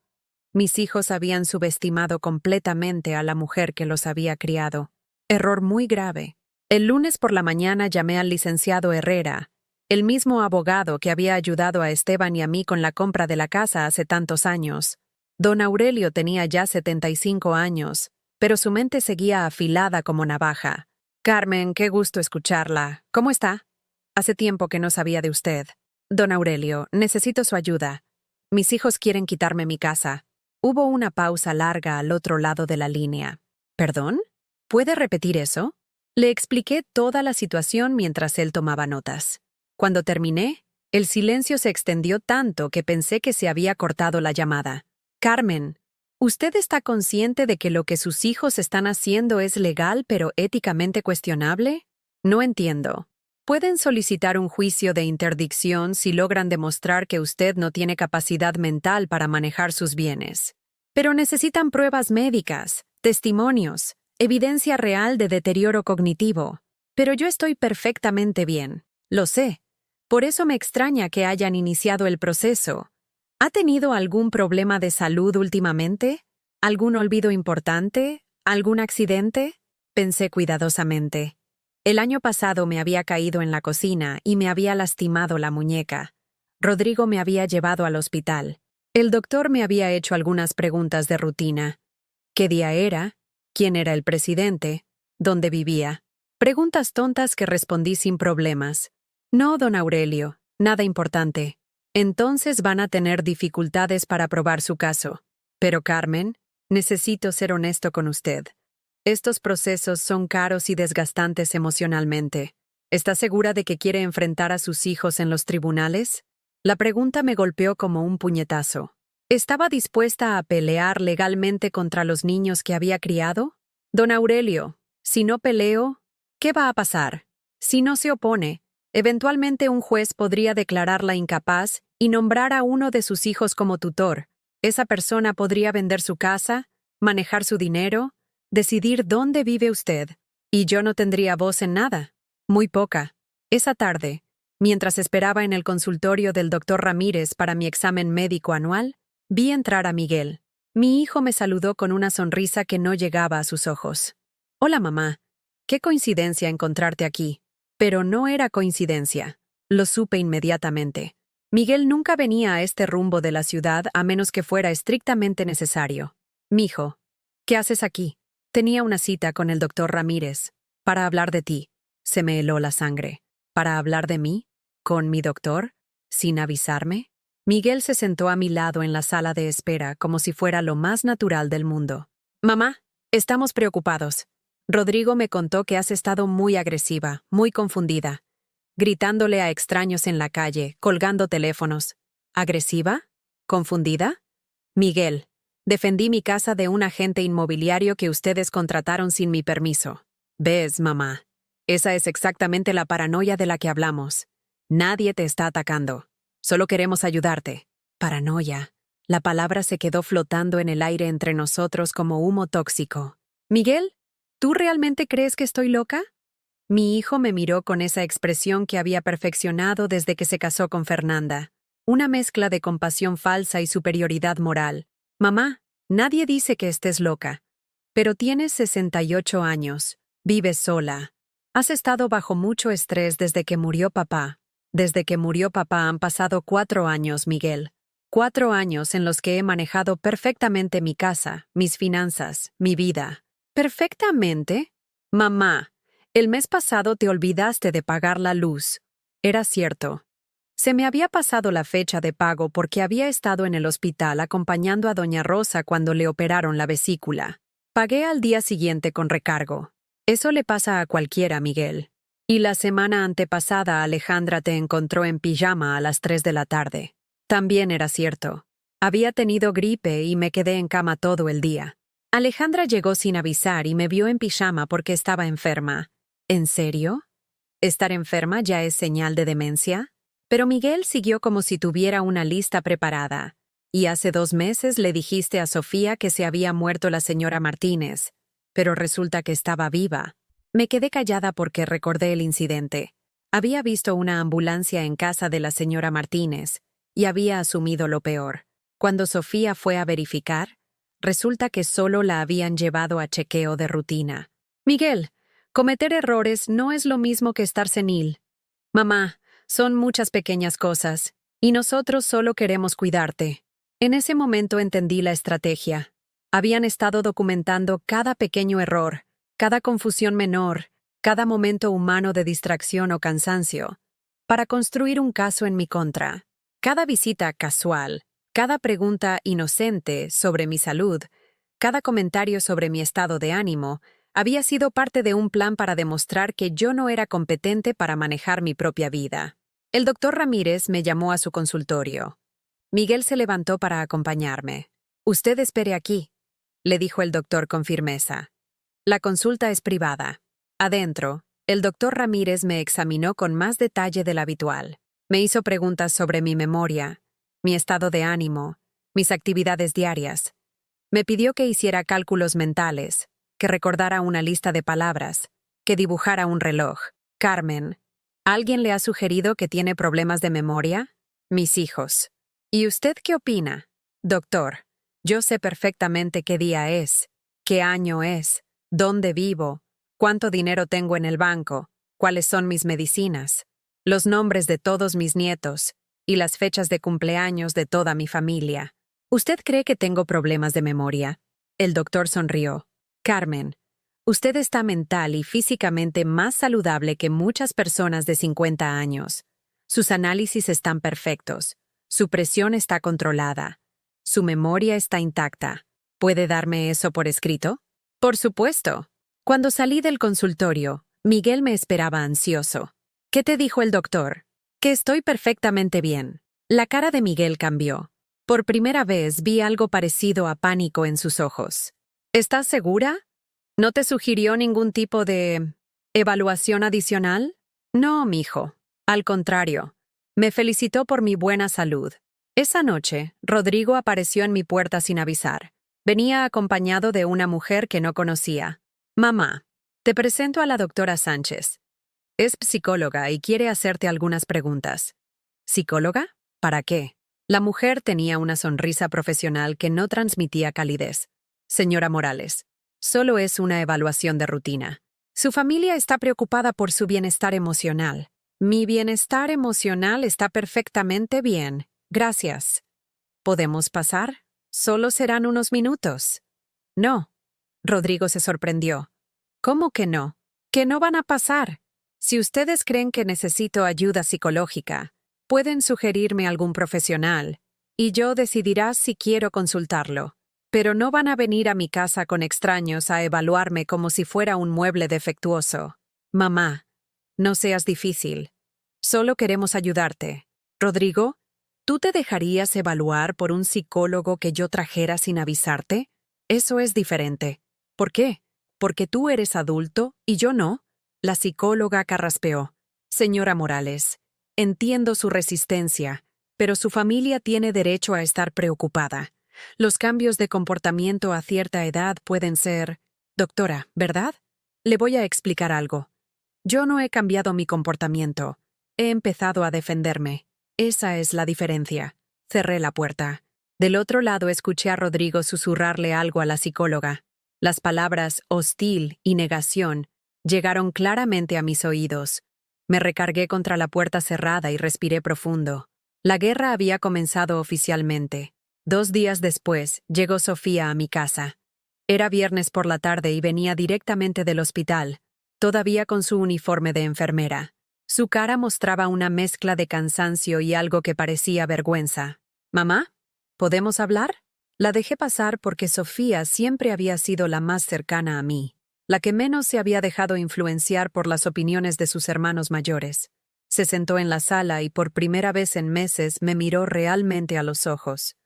Mis hijos habían subestimado completamente a la mujer que los había criado. Error muy grave. El lunes por la mañana llamé al licenciado Herrera, el mismo abogado que había ayudado a Esteban y a mí con la compra de la casa hace tantos años. Don Aurelio tenía ya 75 años, pero su mente seguía afilada como navaja. Carmen, qué gusto escucharla. ¿Cómo está? Hace tiempo que no sabía de usted. Don Aurelio, necesito su ayuda. Mis hijos quieren quitarme mi casa. Hubo una pausa larga al otro lado de la línea. ¿Perdón? ¿Puede repetir eso? Le expliqué toda la situación mientras él tomaba notas. Cuando terminé, el silencio se extendió tanto que pensé que se había cortado la llamada. Carmen, ¿usted está consciente de que lo que sus hijos están haciendo es legal pero éticamente cuestionable? No entiendo. Pueden solicitar un juicio de interdicción si logran demostrar que usted no tiene capacidad mental para manejar sus bienes. Pero necesitan pruebas médicas, testimonios, evidencia real de deterioro cognitivo. Pero yo estoy perfectamente bien. Lo sé. Por eso me extraña que hayan iniciado el proceso. ¿Ha tenido algún problema de salud últimamente? ¿Algún olvido importante? ¿Algún accidente? Pensé cuidadosamente. El año pasado me había caído en la cocina y me había lastimado la muñeca. Rodrigo me había llevado al hospital. El doctor me había hecho algunas preguntas de rutina. ¿Qué día era? ¿Quién era el presidente? ¿Dónde vivía? Preguntas tontas que respondí sin problemas. No, don Aurelio, nada importante. Entonces van a tener dificultades para probar su caso. Pero Carmen, necesito ser honesto con usted. Estos procesos son caros y desgastantes emocionalmente. ¿Está segura de que quiere enfrentar a sus hijos en los tribunales? La pregunta me golpeó como un puñetazo. ¿Estaba dispuesta a pelear legalmente contra los niños que había criado? Don Aurelio, si no peleo, ¿qué va a pasar? Si no se opone, eventualmente un juez podría declararla incapaz y nombrar a uno de sus hijos como tutor. Esa persona podría vender su casa, manejar su dinero, decidir dónde vive usted. Y yo no tendría voz en nada. Muy poca. Esa tarde, mientras esperaba en el consultorio del doctor Ramírez para mi examen médico anual, vi entrar a Miguel. Mi hijo me saludó con una sonrisa que no llegaba a sus ojos. Hola, mamá. Qué coincidencia encontrarte aquí. Pero no era coincidencia. Lo supe inmediatamente. Miguel nunca venía a este rumbo de la ciudad a menos que fuera estrictamente necesario. Mijo, ¿qué haces aquí? Tenía una cita con el doctor Ramírez. Para hablar de ti. Se me heló la sangre. ¿Para hablar de mí? ¿Con mi doctor? ¿Sin avisarme? Miguel se sentó a mi lado en la sala de espera como si fuera lo más natural del mundo. Mamá, estamos preocupados. Rodrigo me contó que has estado muy agresiva, muy confundida, gritándole a extraños en la calle, colgando teléfonos. ¿Agresiva? ¿Confundida? Miguel, defendí mi casa de un agente inmobiliario que ustedes contrataron sin mi permiso. ¿Ves, mamá? Esa es exactamente la paranoia de la que hablamos. Nadie te está atacando. Solo queremos ayudarte. Paranoia. La palabra se quedó flotando en el aire entre nosotros como humo tóxico. Miguel, ¿tú realmente crees que estoy loca? Mi hijo me miró con esa expresión que había perfeccionado desde que se casó con Fernanda. Una mezcla de compasión falsa y superioridad moral. Mamá, nadie dice que estés loca. Pero tienes 68 años. Vives sola. Has estado bajo mucho estrés desde que murió papá. Desde que murió papá han pasado 4 años, Miguel. 4 años en los que he manejado perfectamente mi casa, mis finanzas, mi vida. ¿Perfectamente? Mamá, el mes pasado te olvidaste de pagar la luz. Era cierto. Se me había pasado la fecha de pago porque había estado en el hospital acompañando a doña Rosa cuando le operaron la vesícula. Pagué al día siguiente con recargo. Eso le pasa a cualquiera, Miguel. Y la semana antepasada Alejandra te encontró en pijama a las 3 de la tarde. También era cierto. Había tenido gripe y me quedé en cama todo el día. Alejandra llegó sin avisar y me vio en pijama porque estaba enferma. ¿En serio? ¿Estar enferma ya es señal de demencia? Pero Miguel siguió como si tuviera una lista preparada. Y hace 2 meses le dijiste a Sofía que se había muerto la señora Martínez. Pero resulta que estaba viva. Me quedé callada porque recordé el incidente. Había visto una ambulancia en casa de la señora Martínez y había asumido lo peor. Cuando Sofía fue a verificar, resulta que solo la habían llevado a chequeo de rutina. Miguel, cometer errores no es lo mismo que estar senil. Mamá, son muchas pequeñas cosas, y nosotros solo queremos cuidarte. En ese momento entendí la estrategia. Habían estado documentando cada pequeño error, cada confusión menor, cada momento humano de distracción o cansancio, para construir un caso en mi contra. Cada visita casual, cada pregunta inocente sobre mi salud, cada comentario sobre mi estado de ánimo, había sido parte de un plan para demostrar que yo no era competente para manejar mi propia vida. El doctor Ramírez me llamó a su consultorio. Miguel se levantó para acompañarme. «Usted espere aquí», le dijo el doctor con firmeza. «La consulta es privada». Adentro, el doctor Ramírez me examinó con más detalle del habitual. Me hizo preguntas sobre mi memoria, mi estado de ánimo, mis actividades diarias. Me pidió que hiciera cálculos mentales, que recordara una lista de palabras, que dibujara un reloj. «Carmen, ¿alguien le ha sugerido que tiene problemas de memoria?» «Mis hijos». «¿Y usted qué opina?» «Doctor, yo sé perfectamente qué día es, qué año es, dónde vivo, cuánto dinero tengo en el banco, cuáles son mis medicinas, los nombres de todos mis nietos y las fechas de cumpleaños de toda mi familia. ¿Usted cree que tengo problemas de memoria?» El doctor sonrió. «Carmen, usted está mental y físicamente más saludable que muchas personas de 50 años. Sus análisis están perfectos. Su presión está controlada. Su memoria está intacta. ¿Puede darme eso por escrito?» «Por supuesto». Cuando salí del consultorio, Miguel me esperaba ansioso. «¿Qué te dijo el doctor?» «Que estoy perfectamente bien». La cara de Miguel cambió. Por primera vez vi algo parecido a pánico en sus ojos. «¿Estás segura? ¿No te sugirió ningún tipo de evaluación adicional?» «No, mijo. Al contrario. Me felicitó por mi buena salud». Esa noche, Rodrigo apareció en mi puerta sin avisar. Venía acompañado de una mujer que no conocía. «Mamá, te presento a la doctora Sánchez. Es psicóloga y quiere hacerte algunas preguntas». «¿Psicóloga? ¿Para qué?» La mujer tenía una sonrisa profesional que no transmitía calidez. «Señora Morales, solo es una evaluación de rutina. Su familia está preocupada por su bienestar emocional». «Mi bienestar emocional está perfectamente bien. Gracias. ¿Podemos pasar? Solo serán unos minutos». «No». Rodrigo se sorprendió. «¿Cómo que no? ¿Que no van a pasar? Si ustedes creen que necesito ayuda psicológica, pueden sugerirme algún profesional, y yo decidirá si quiero consultarlo. Pero no van a venir a mi casa con extraños a evaluarme como si fuera un mueble defectuoso. Mamá, no seas difícil. Solo queremos ayudarte. Rodrigo, ¿tú te dejarías evaluar por un psicólogo que yo trajera sin avisarte? Eso es diferente. ¿Por qué? ¿Porque tú eres adulto y yo no?» La psicóloga carraspeó. «Señora Morales, entiendo su resistencia, pero su familia tiene derecho a estar preocupada. Los cambios de comportamiento a cierta edad pueden ser... Doctora, ¿verdad? Le voy a explicar algo. Yo no he cambiado mi comportamiento. He empezado a defenderme. Esa es la diferencia». Cerré la puerta. Del otro lado escuché a Rodrigo susurrarle algo a la psicóloga. Las palabras hostil y negación llegaron claramente a mis oídos. Me recargué contra la puerta cerrada y respiré profundo. La guerra había comenzado oficialmente. 2 días después, llegó Sofía a mi casa. Era viernes por la tarde y venía directamente del hospital, todavía con su uniforme de enfermera. Su cara mostraba una mezcla de cansancio y algo que parecía vergüenza. «¿Mamá? ¿Podemos hablar?» La dejé pasar porque Sofía siempre había sido la más cercana a mí, la que menos se había dejado influenciar por las opiniones de sus hermanos mayores. Se sentó en la sala y por primera vez en meses me miró realmente a los ojos.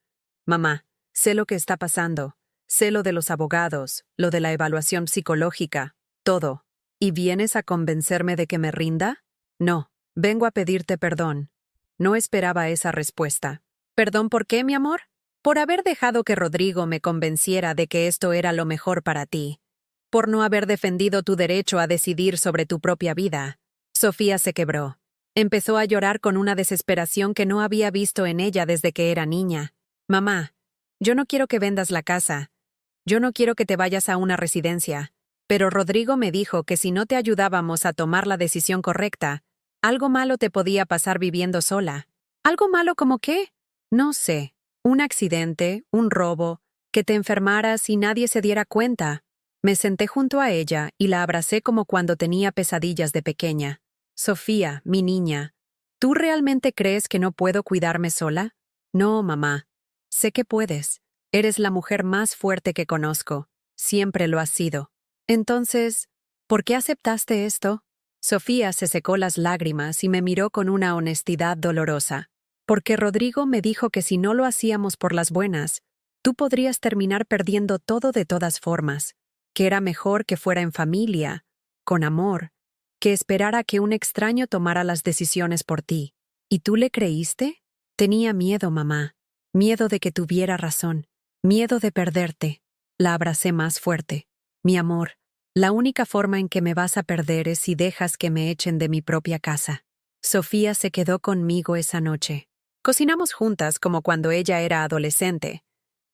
«Mamá, sé lo que está pasando. Sé lo de los abogados, lo de la evaluación psicológica, todo. ¿Y vienes a convencerme de que me rinda?» «No, vengo a pedirte perdón». No esperaba esa respuesta. «¿Perdón por qué, mi amor?» «Por haber dejado que Rodrigo me convenciera de que esto era lo mejor para ti. Por no haber defendido tu derecho a decidir sobre tu propia vida». Sofía se quebró. Empezó a llorar con una desesperación que no había visto en ella desde que era niña. Mamá, yo no quiero que vendas la casa. Yo no quiero que te vayas a una residencia. Pero Rodrigo me dijo que si no te ayudábamos a tomar la decisión correcta, algo malo te podía pasar viviendo sola. ¿Algo malo como qué? No sé. Un accidente, un robo, que te enfermaras y nadie se diera cuenta. Me senté junto a ella y la abracé como cuando tenía pesadillas de pequeña. Sofía, mi niña, ¿tú realmente crees que no puedo cuidarme sola? No, mamá. Sé que puedes. Eres la mujer más fuerte que conozco. Siempre lo has sido. Entonces, ¿por qué aceptaste esto? Sofía se secó las lágrimas y me miró con una honestidad dolorosa. Porque Rodrigo me dijo que si no lo hacíamos por las buenas, tú podrías terminar perdiendo todo de todas formas, que era mejor que fuera en familia, con amor, que esperara que un extraño tomara las decisiones por ti. ¿Y tú le creíste? Tenía miedo, mamá. Miedo de que tuviera razón. Miedo de perderte. La abracé más fuerte. Mi amor, la única forma en que me vas a perder es si dejas que me echen de mi propia casa. Sofía se quedó conmigo esa noche. Cocinamos juntas como cuando ella era adolescente.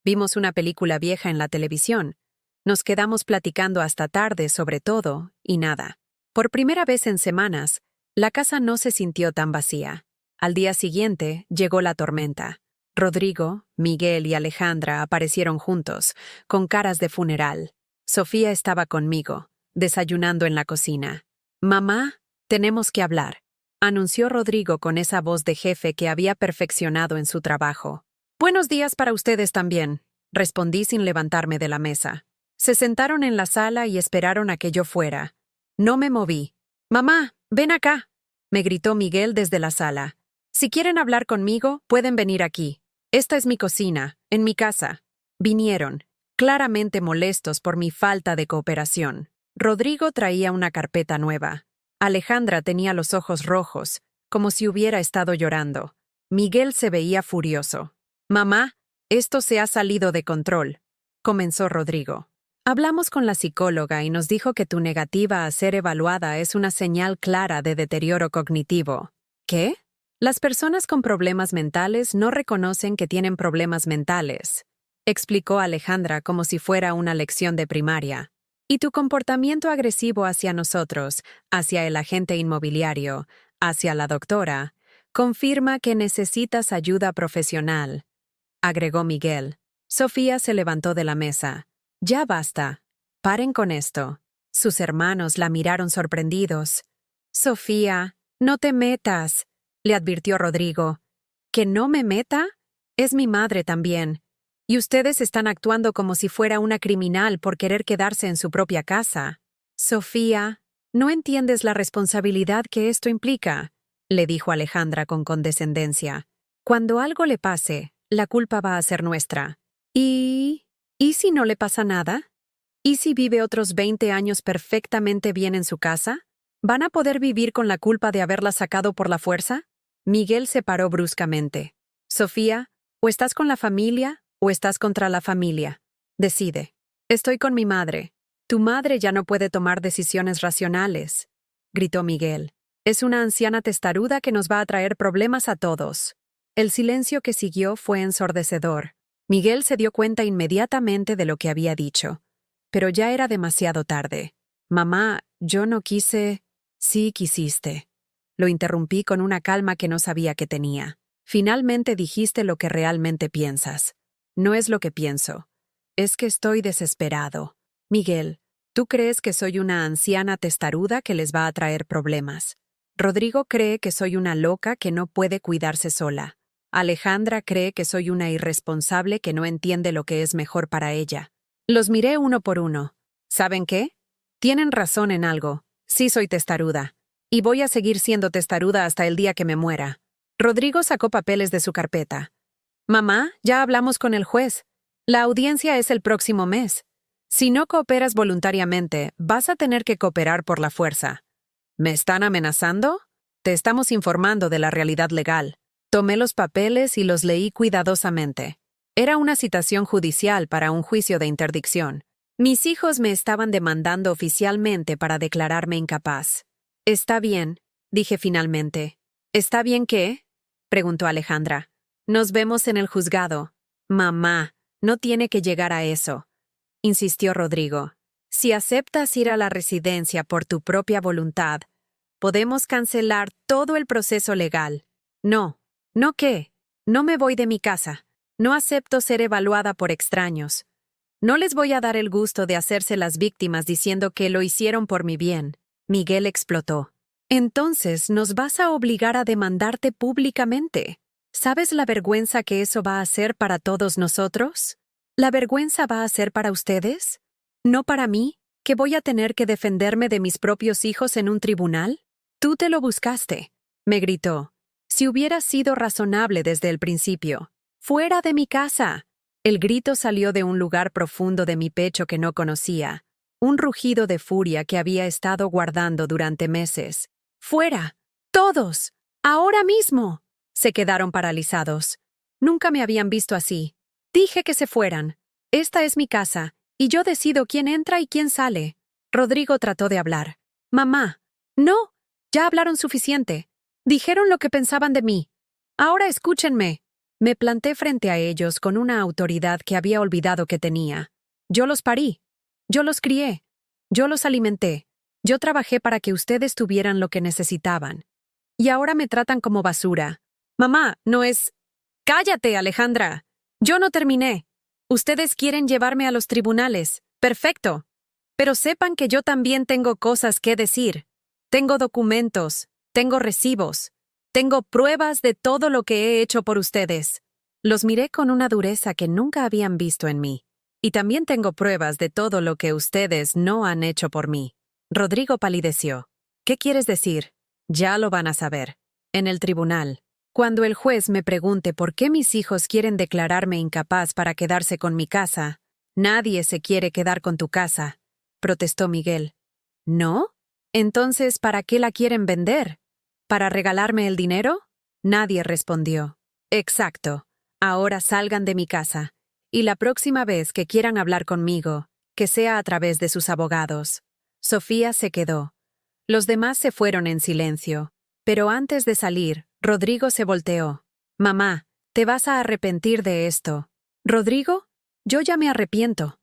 Vimos una película vieja en la televisión. Nos quedamos platicando hasta tarde sobre todo y nada. Por primera vez en semanas, la casa no se sintió tan vacía. Al día siguiente llegó la tormenta. Rodrigo, Miguel y Alejandra aparecieron juntos, con caras de funeral. Sofía estaba conmigo, desayunando en la cocina. «Mamá, tenemos que hablar», anunció Rodrigo con esa voz de jefe que había perfeccionado en su trabajo. «Buenos días para ustedes también», respondí sin levantarme de la mesa. Se sentaron en la sala y esperaron a que yo fuera. No me moví. «Mamá, ven acá», me gritó Miguel desde la sala. «Si quieren hablar conmigo, pueden venir aquí. Esta es mi cocina, en mi casa». Vinieron, claramente molestos por mi falta de cooperación. Rodrigo traía una carpeta nueva. Alejandra tenía los ojos rojos, como si hubiera estado llorando. Miguel se veía furioso. «Mamá, esto se ha salido de control», comenzó Rodrigo. «Hablamos con la psicóloga y nos dijo que tu negativa a ser evaluada es una señal clara de deterioro cognitivo». ¿Qué? Las personas con problemas mentales no reconocen que tienen problemas mentales, explicó Alejandra como si fuera una lección de primaria. Y tu comportamiento agresivo hacia nosotros, hacia el agente inmobiliario, hacia la doctora, confirma que necesitas ayuda profesional, agregó Miguel. Sofía se levantó de la mesa. «Ya basta. Paren con esto». Sus hermanos la miraron sorprendidos. «Sofía, no te metas», le advirtió Rodrigo. «¿Que no me meta? Es mi madre también. Y ustedes están actuando como si fuera una criminal por querer quedarse en su propia casa». «Sofía, no entiendes la responsabilidad que esto implica», le dijo Alejandra con condescendencia. «Cuando algo le pase, la culpa va a ser nuestra. ¿Y si no le pasa nada? ¿Y si vive otros 20 años perfectamente bien en su casa? ¿Van a poder vivir con la culpa de haberla sacado por la fuerza?» Miguel se paró bruscamente. «Sofía, o estás con la familia o estás contra la familia. Decide». «Estoy con mi madre». «Tu madre ya no puede tomar decisiones racionales», gritó Miguel. «Es una anciana testaruda que nos va a traer problemas a todos». El silencio que siguió fue ensordecedor. Miguel se dio cuenta inmediatamente de lo que había dicho. Pero ya era demasiado tarde. «Mamá, yo no quise». «Sí quisiste». Lo interrumpí con una calma que no sabía que tenía. «Finalmente dijiste lo que realmente piensas». «No es lo que pienso. Es que estoy desesperado». «Miguel, tú crees que soy una anciana testaruda que les va a traer problemas. Rodrigo cree que soy una loca que no puede cuidarse sola. Alejandra cree que soy una irresponsable que no entiende lo que es mejor para ella». Los miré uno por uno. ¿Saben qué? Tienen razón en algo. Sí soy testaruda. Y voy a seguir siendo testaruda hasta el día que me muera. Rodrigo sacó papeles de su carpeta. «Mamá, ya hablamos con el juez. La audiencia es el próximo mes. Si no cooperas voluntariamente, vas a tener que cooperar por la fuerza». «¿Me están amenazando?» «Te estamos informando de la realidad legal». Tomé los papeles y los leí cuidadosamente. Era una citación judicial para un juicio de interdicción. Mis hijos me estaban demandando oficialmente para declararme incapaz. «Está bien», dije finalmente. «¿Está bien qué?», preguntó Alejandra. «Nos vemos en el juzgado». Mamá, no tiene que llegar a eso, insistió Rodrigo. Si aceptas ir a la residencia por tu propia voluntad, podemos cancelar todo el proceso legal. No, ¿no qué? No me voy de mi casa. No acepto ser evaluada por extraños. No les voy a dar el gusto de hacerse las víctimas diciendo que lo hicieron por mi bien. Miguel explotó. Entonces, ¿nos vas a obligar a demandarte públicamente? ¿Sabes la vergüenza que eso va a ser para todos nosotros? ¿La vergüenza va a ser para ustedes? ¿No para mí, que voy a tener que defenderme de mis propios hijos en un tribunal? Tú te lo buscaste, me gritó. Si hubieras sido razonable desde el principio. ¡Fuera de mi casa! El grito salió de un lugar profundo de mi pecho que no conocía, un rugido de furia que había estado guardando durante meses. ¡Fuera! ¡Todos! ¡Ahora mismo! Se quedaron paralizados. Nunca me habían visto así. Dije que se fueran. Esta es mi casa, y yo decido quién entra y quién sale. Rodrigo trató de hablar. Mamá. No, ya hablaron suficiente. Dijeron lo que pensaban de mí. Ahora escúchenme. Me planté frente a ellos con una autoridad que había olvidado que tenía. Yo los parí. Yo los crié. Yo los alimenté. Yo trabajé para que ustedes tuvieran lo que necesitaban. Y ahora me tratan como basura. Mamá, no es... ¡Cállate, Alejandra! Yo no terminé. Ustedes quieren llevarme a los tribunales. Perfecto. Pero sepan que yo también tengo cosas que decir. Tengo documentos. Tengo recibos. Tengo pruebas de todo lo que he hecho por ustedes. Los miré con una dureza que nunca habían visto en mí. Y también tengo pruebas de todo lo que ustedes no han hecho por mí. Rodrigo palideció. ¿Qué quieres decir? Ya lo van a saber. En el tribunal. Cuando el juez me pregunte por qué mis hijos quieren declararme incapaz para quedarse con mi casa. Nadie se quiere quedar con tu casa, protestó Miguel. ¿No? Entonces, ¿para qué la quieren vender? ¿Para regalarme el dinero? Nadie respondió. Exacto. Ahora salgan de mi casa. Y la próxima vez que quieran hablar conmigo, que sea a través de sus abogados. Sofía se quedó. Los demás se fueron en silencio. Pero antes de salir, Rodrigo se volteó. Mamá, te vas a arrepentir de esto. ¿Rodrigo? Yo ya me arrepiento.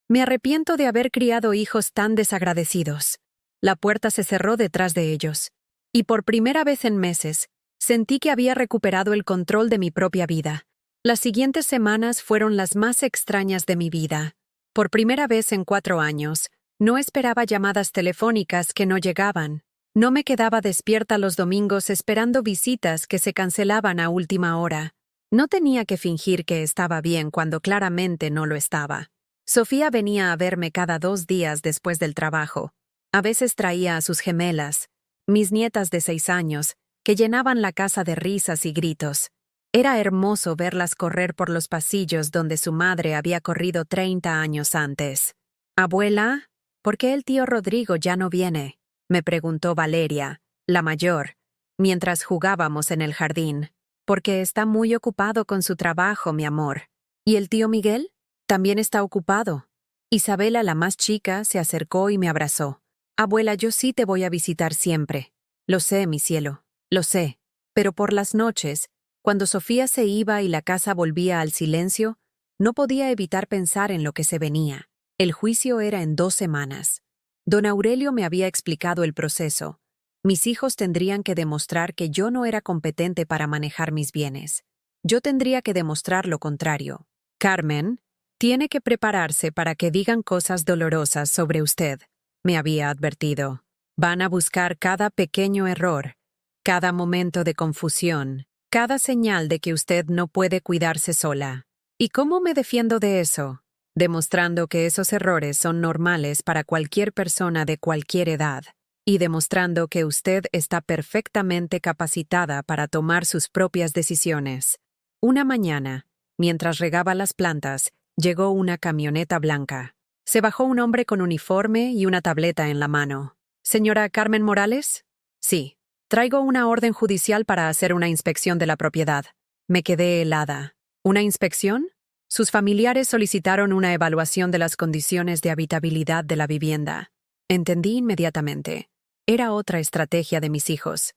Me arrepiento de haber criado hijos tan desagradecidos. La puerta se cerró detrás de ellos. Y por primera vez en meses, sentí que había recuperado el control de mi propia vida. Las siguientes semanas fueron las más extrañas de mi vida. Por primera vez en 4 años, no esperaba llamadas telefónicas que no llegaban. No me quedaba despierta los domingos esperando visitas que se cancelaban a última hora. No tenía que fingir que estaba bien cuando claramente no lo estaba. Sofía venía a verme cada 2 días después del trabajo. A veces traía a sus gemelas, mis nietas de 6 años, que llenaban la casa de risas y gritos. Era hermoso verlas correr por los pasillos donde su madre había corrido 30 años antes. «Abuela, ¿por qué el tío Rodrigo ya no viene?», me preguntó Valeria, la mayor, mientras jugábamos en el jardín. «Porque está muy ocupado con su trabajo, mi amor». «¿Y el tío Miguel?» «También está ocupado». Isabela, la más chica, se acercó y me abrazó. «Abuela, yo sí te voy a visitar siempre». «Lo sé, mi cielo, lo sé». Pero por las noches, cuando Sofía se iba y la casa volvía al silencio, no podía evitar pensar en lo que se venía. El juicio era en 2 semanas. Don Aurelio me había explicado el proceso. Mis hijos tendrían que demostrar que yo no era competente para manejar mis bienes. Yo tendría que demostrar lo contrario. Carmen, tiene que prepararse para que digan cosas dolorosas sobre usted, me había advertido. Van a buscar cada pequeño error, cada momento de confusión, cada señal de que usted no puede cuidarse sola. ¿Y cómo me defiendo de eso? Demostrando que esos errores son normales para cualquier persona de cualquier edad, y demostrando que usted está perfectamente capacitada para tomar sus propias decisiones. Una mañana, mientras regaba las plantas, llegó una camioneta blanca. Se bajó un hombre con uniforme y una tableta en la mano. «¿Señora Carmen Morales?» «Sí. Traigo una orden judicial para hacer una inspección de la propiedad». Me quedé helada. ¿Una inspección? Sus familiares solicitaron una evaluación de las condiciones de habitabilidad de la vivienda. Entendí inmediatamente. Era otra estrategia de mis hijos.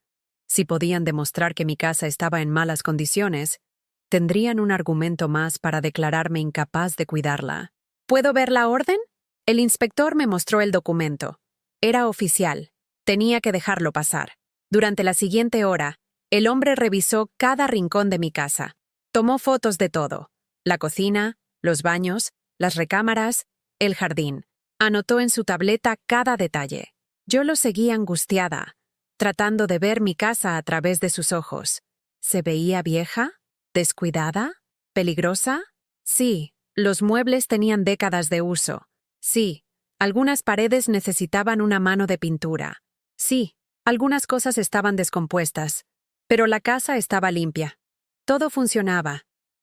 Si podían demostrar que mi casa estaba en malas condiciones, Tendrían un argumento más para declararme incapaz de cuidarla. ¿Puedo ver la orden? El inspector me mostró el documento. Era oficial. Tenía que dejarlo pasar. Durante la siguiente hora, el hombre revisó cada rincón de mi casa. Tomó fotos de todo: la cocina, los baños, las recámaras, el jardín. Anotó en su tableta cada detalle. Yo lo seguía angustiada, tratando de ver mi casa a través de sus ojos. ¿Se veía vieja? ¿Descuidada? ¿Peligrosa? Sí, los muebles tenían décadas de uso. Sí, algunas paredes necesitaban una mano de pintura. Sí, algunas cosas estaban descompuestas, pero la casa estaba limpia. Todo funcionaba.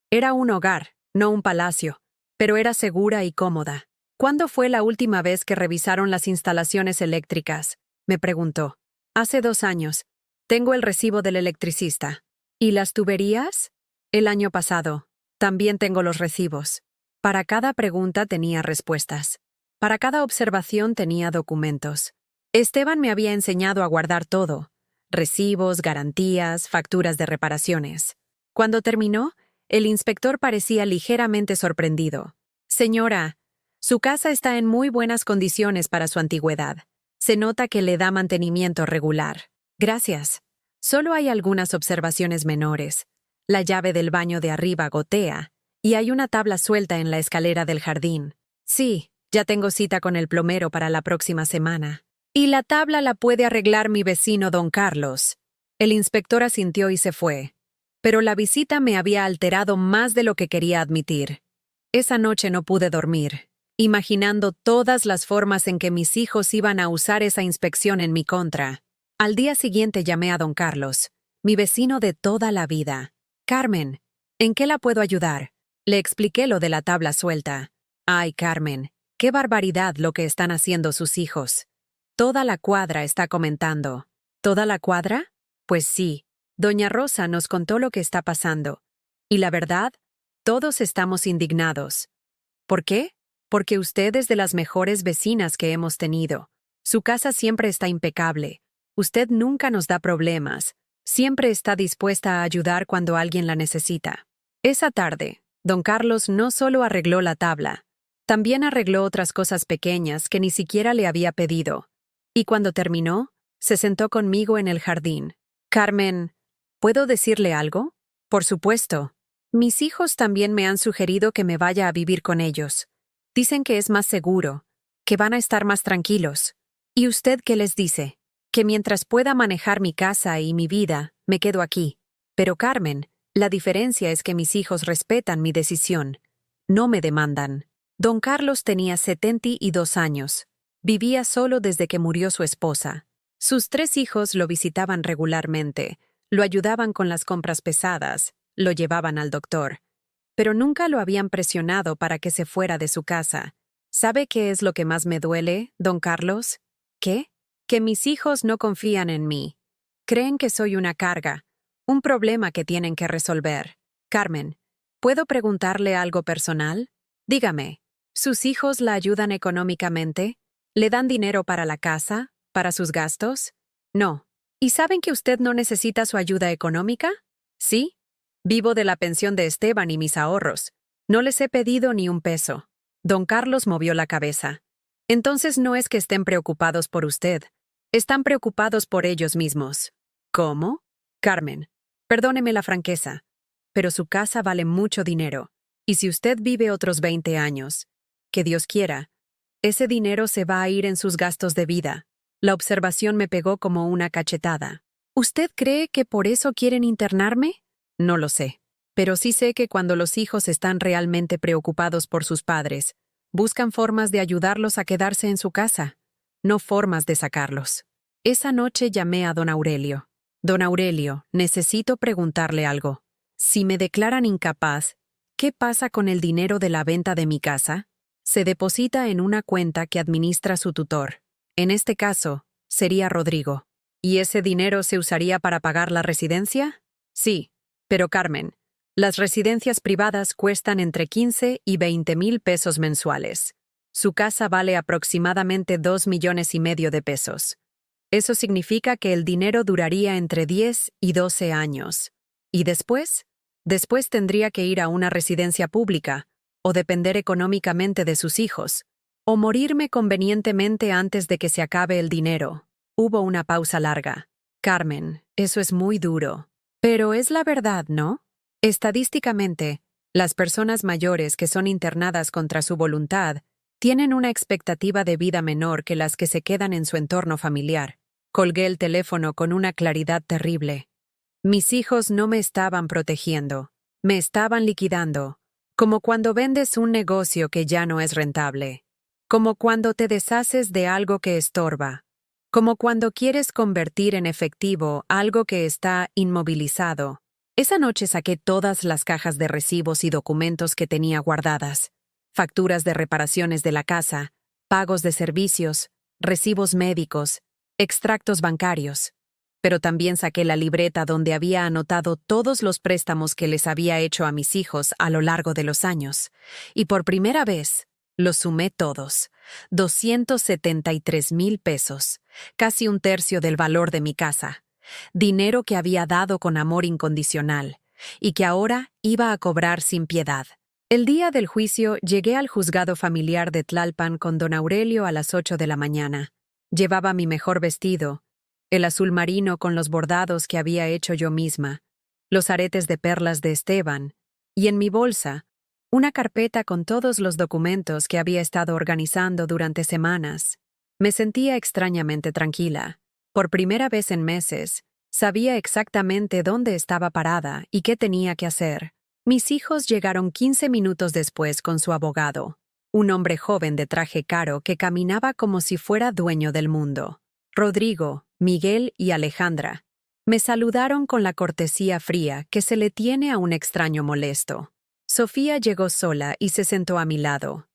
Era un hogar, no un palacio, pero era segura y cómoda. ¿Cuándo fue la última vez que revisaron las instalaciones eléctricas?, me preguntó. Hace 2 años. Tengo el recibo del electricista. ¿Y las tuberías? El año pasado. También tengo los recibos. Para cada pregunta tenía respuestas. Para cada observación tenía documentos. Esteban me había enseñado a guardar todo: recibos, garantías, facturas de reparaciones. Cuando terminó, el inspector parecía ligeramente sorprendido. Señora, su casa está en muy buenas condiciones para su antigüedad. Se nota que le da mantenimiento regular. Gracias. Solo hay algunas observaciones menores. La llave del baño de arriba gotea, y hay una tabla suelta en la escalera del jardín. Sí, ya tengo cita con el plomero para la próxima semana. Y la tabla la puede arreglar mi vecino don Carlos. El inspector asintió y se fue. Pero la visita me había alterado más de lo que quería admitir. Esa noche no pude dormir, imaginando todas las formas en que mis hijos iban a usar esa inspección en mi contra. Al día siguiente llamé a don Carlos, mi vecino de toda la vida. Carmen, ¿en qué la puedo ayudar? Le expliqué lo de la tabla suelta. Ay, Carmen, qué barbaridad lo que están haciendo sus hijos. Toda la cuadra está comentando. ¿Toda la cuadra? Pues sí, doña Rosa nos contó lo que está pasando. Y la verdad, todos estamos indignados. ¿Por qué? Porque usted es de las mejores vecinas que hemos tenido. Su casa siempre está impecable. Usted nunca nos da problemas. Siempre está dispuesta a ayudar cuando alguien la necesita. Esa tarde, don Carlos no solo arregló la tabla, también arregló otras cosas pequeñas que ni siquiera le había pedido. Y cuando terminó, se sentó conmigo en el jardín. Carmen, ¿puedo decirle algo? Por supuesto. Mis hijos también me han sugerido que me vaya a vivir con ellos. Dicen que es más seguro, que van a estar más tranquilos. ¿Y usted qué les dice? Que mientras pueda manejar mi casa y mi vida, me quedo aquí. Pero Carmen, la diferencia es que mis hijos respetan mi decisión. No me demandan. Don Carlos tenía 72 años. Vivía solo desde que murió su esposa. Sus 3 hijos lo visitaban regularmente, lo ayudaban con las compras pesadas, lo llevaban al doctor. Pero nunca lo habían presionado para que se fuera de su casa. ¿Sabe qué es lo que más me duele, don Carlos? ¿Qué? Que mis hijos no confían en mí. Creen que soy una carga, un problema que tienen que resolver. Carmen, ¿puedo preguntarle algo personal? Dígame, ¿sus hijos la ayudan económicamente? ¿Le dan dinero para la casa? ¿Para sus gastos? No. ¿Y saben que usted no necesita su ayuda económica? ¿Sí? Vivo de la pensión de Esteban y mis ahorros. No les he pedido ni un peso. Don Carlos movió la cabeza. Entonces no es que estén preocupados por usted. Están preocupados por ellos mismos. ¿Cómo? Carmen, perdóneme la franqueza, pero su casa vale mucho dinero. Y si usted vive otros 20 años, que Dios quiera, ese dinero se va a ir en sus gastos de vida. La observación me pegó como una cachetada. ¿Usted cree que por eso quieren internarme? No lo sé. Pero sí sé que cuando los hijos están realmente preocupados por sus padres, buscan formas de ayudarlos a quedarse en su casa, no formas de sacarlos. Esa noche llamé a don Aurelio. Don Aurelio, necesito preguntarle algo. Si me declaran incapaz, ¿qué pasa con el dinero de la venta de mi casa? Se deposita en una cuenta que administra su tutor. En este caso, sería Rodrigo. ¿Y ese dinero se usaría para pagar la residencia? Sí, pero Carmen, las residencias privadas cuestan entre 15 y 20 mil pesos mensuales. Su casa vale aproximadamente 2,5 millones de pesos. Eso significa que el dinero duraría entre 10 y 12 años. ¿Y después? Después tendría que ir a una residencia pública, o depender económicamente de sus hijos, o morirme convenientemente antes de que se acabe el dinero. Hubo una pausa larga. Carmen, eso es muy duro. Pero es la verdad, ¿no? Estadísticamente, las personas mayores que son internadas contra su voluntad tienen una expectativa de vida menor que las que se quedan en su entorno familiar. Colgué el teléfono con una claridad terrible. Mis hijos no me estaban protegiendo, me estaban liquidando, como cuando vendes un negocio que ya no es rentable, como cuando te deshaces de algo que estorba, como cuando quieres convertir en efectivo algo que está inmovilizado. Esa noche saqué todas las cajas de recibos y documentos que tenía guardadas, facturas de reparaciones de la casa, pagos de servicios, recibos médicos, extractos bancarios. Pero también saqué la libreta donde había anotado todos los préstamos que les había hecho a mis hijos a lo largo de los años. Y por primera vez, los sumé todos. 273,000 pesos, casi un tercio del valor de mi casa. Dinero que había dado con amor incondicional, y que ahora iba a cobrar sin piedad. El día del juicio llegué al juzgado familiar de Tlalpan con don Aurelio a las 8 de la mañana. Llevaba mi mejor vestido, el azul marino con los bordados que había hecho yo misma, los aretes de perlas de Esteban, y en mi bolsa, una carpeta con todos los documentos que había estado organizando durante semanas. Me sentía extrañamente tranquila. Por primera vez en meses, sabía exactamente dónde estaba parada y qué tenía que hacer. Mis hijos llegaron 15 minutos después con su abogado, un hombre joven de traje caro que caminaba como si fuera dueño del mundo. Rodrigo, Miguel y Alejandra me saludaron con la cortesía fría que se le tiene a un extraño molesto. Sofía llegó sola y se sentó a mi lado.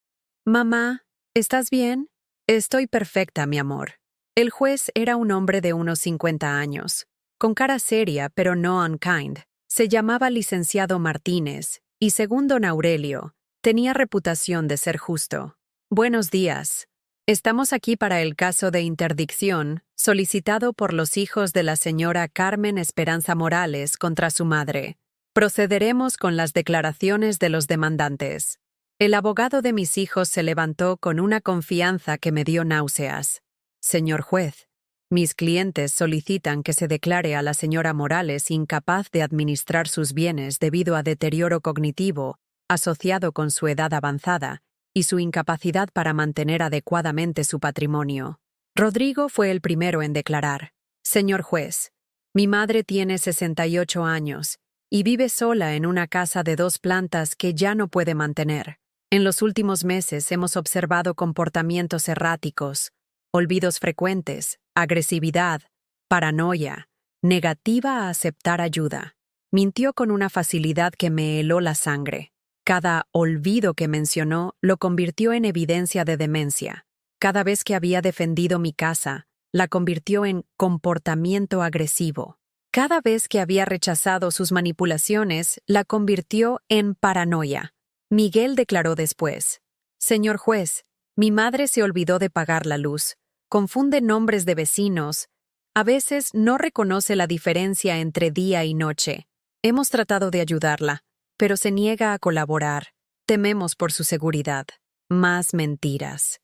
«Mamá, ¿estás bien?» «Estoy perfecta, mi amor». El juez era un hombre de unos 50 años, con cara seria pero no unkind. Se llamaba licenciado Martínez y, según don Aurelio, tenía reputación de ser justo. «Buenos días. Estamos aquí para el caso de interdicción solicitado por los hijos de la señora Carmen Esperanza Morales contra su madre. Procederemos con las declaraciones de los demandantes». El abogado de mis hijos se levantó con una confianza que me dio náuseas. «Señor juez, mis clientes solicitan que se declare a la señora Morales incapaz de administrar sus bienes debido a deterioro cognitivo asociado con su edad avanzada y su incapacidad para mantener adecuadamente su patrimonio». Rodrigo fue el primero en declarar. «Señor juez, mi madre tiene 68 años y vive sola en una casa de 2 plantas que ya no puede mantener. En los últimos meses hemos observado comportamientos erráticos, olvidos frecuentes, agresividad, paranoia, negativa a aceptar ayuda. Mintió con una facilidad que me heló la sangre. Cada olvido que mencionó lo convirtió en evidencia de demencia. Cada vez que había defendido mi casa, la convirtió en comportamiento agresivo. Cada vez que había rechazado sus manipulaciones, la convirtió en paranoia. Miguel declaró después: «Señor juez, mi madre se olvidó de pagar la luz, confunde nombres de vecinos, a veces no reconoce la diferencia entre día y noche. Hemos tratado de ayudarla, pero se niega a colaborar. Tememos por su seguridad». Más mentiras.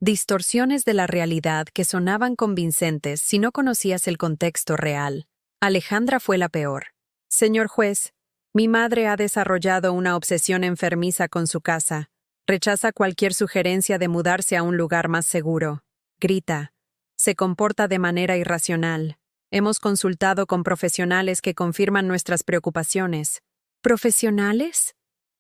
Distorsiones de la realidad que sonaban convincentes si no conocías el contexto real. Alejandra fue la peor. «Señor juez, mi madre ha desarrollado una obsesión enfermiza con su casa. Rechaza cualquier sugerencia de mudarse a un lugar más seguro. Grita. Se comporta de manera irracional. Hemos consultado con profesionales que confirman nuestras preocupaciones». ¿Profesionales?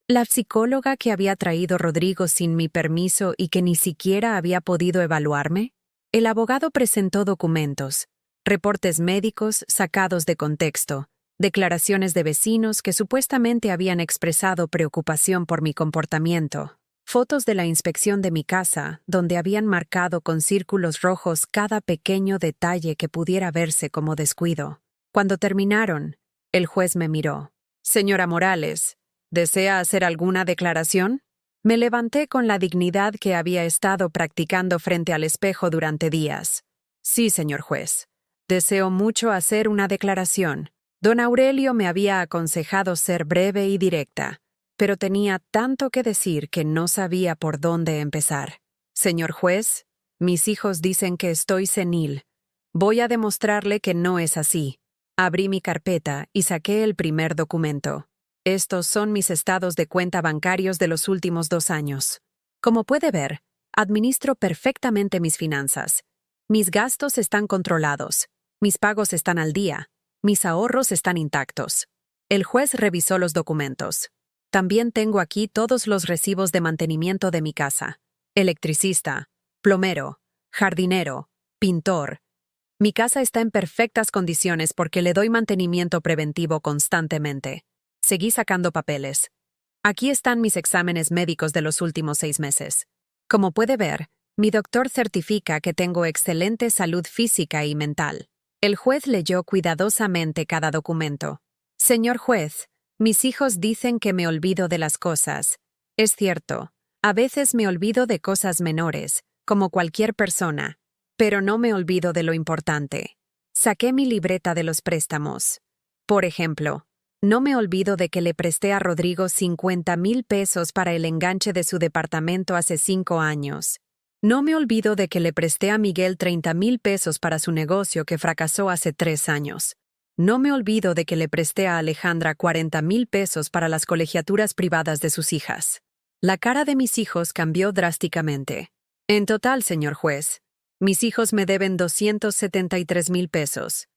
¿La psicóloga que había traído Rodrigo sin mi permiso y que ni siquiera había podido evaluarme? El abogado presentó documentos, reportes médicos sacados de contexto, declaraciones de vecinos que supuestamente habían expresado preocupación por mi comportamiento, fotos de la inspección de mi casa, donde habían marcado con círculos rojos cada pequeño detalle que pudiera verse como descuido. Cuando terminaron, el juez me miró. «Señora Morales, ¿desea hacer alguna declaración?» Me levanté con la dignidad que había estado practicando frente al espejo durante días. «Sí, señor juez. Deseo mucho hacer una declaración. Don Aurelio me había aconsejado ser breve y directa, pero tenía tanto que decir que no sabía por dónde empezar. Señor juez, mis hijos dicen que estoy senil. Voy a demostrarle que no es así. Abrí mi carpeta y saqué el primer documento. Estos son mis estados de cuenta bancarios de los últimos 2 años. Como puede ver, administro perfectamente mis finanzas. Mis gastos están controlados. Mis pagos están al día. Mis ahorros están intactos. El juez revisó los documentos. También tengo aquí todos los recibos de mantenimiento de mi casa. Electricista, plomero, jardinero, pintor. Mi casa está en perfectas condiciones porque le doy mantenimiento preventivo constantemente. Seguí sacando papeles. Aquí están mis exámenes médicos de los últimos 6 meses. Como puede ver, mi doctor certifica que tengo excelente salud física y mental. El juez leyó cuidadosamente cada documento. Señor juez, mis hijos dicen que me olvido de las cosas. Es cierto, a veces me olvido de cosas menores, como cualquier persona, pero no me olvido de lo importante. Saqué mi libreta de los préstamos. Por ejemplo, no me olvido de que le presté a Rodrigo 50,000 pesos para el enganche de su departamento hace 5 años. No me olvido de que le presté a Miguel 30,000 pesos para su negocio que fracasó hace 3 años. No me olvido de que le presté a Alejandra 40,000 pesos para las colegiaturas privadas de sus hijas. La cara de mis hijos cambió drásticamente. En total, señor juez, mis hijos me deben 273,000 pesos.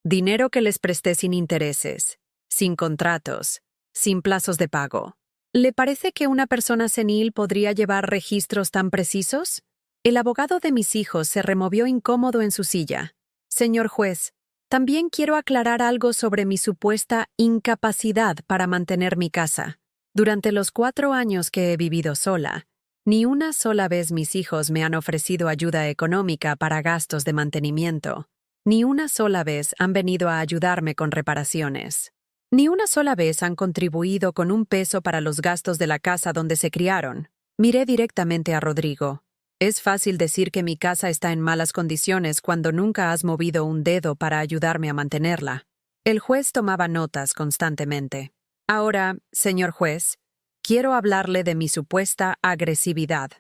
Dinero que les presté sin intereses, sin contratos, sin plazos de pago. ¿Le parece que una persona senil podría llevar registros tan precisos? El abogado de mis hijos se removió incómodo en su silla. Señor juez, también quiero aclarar algo sobre mi supuesta incapacidad para mantener mi casa. Durante los 4 años que he vivido sola, ni una sola vez mis hijos me han ofrecido ayuda económica para gastos de mantenimiento. Ni una sola vez han venido a ayudarme con reparaciones. Ni una sola vez han contribuido con un peso para los gastos de la casa donde se criaron. Miré directamente a Rodrigo. Es fácil decir que mi casa está en malas condiciones cuando nunca has movido un dedo para ayudarme a mantenerla. El juez tomaba notas constantemente. Ahora, señor juez, quiero hablarle de mi supuesta agresividad.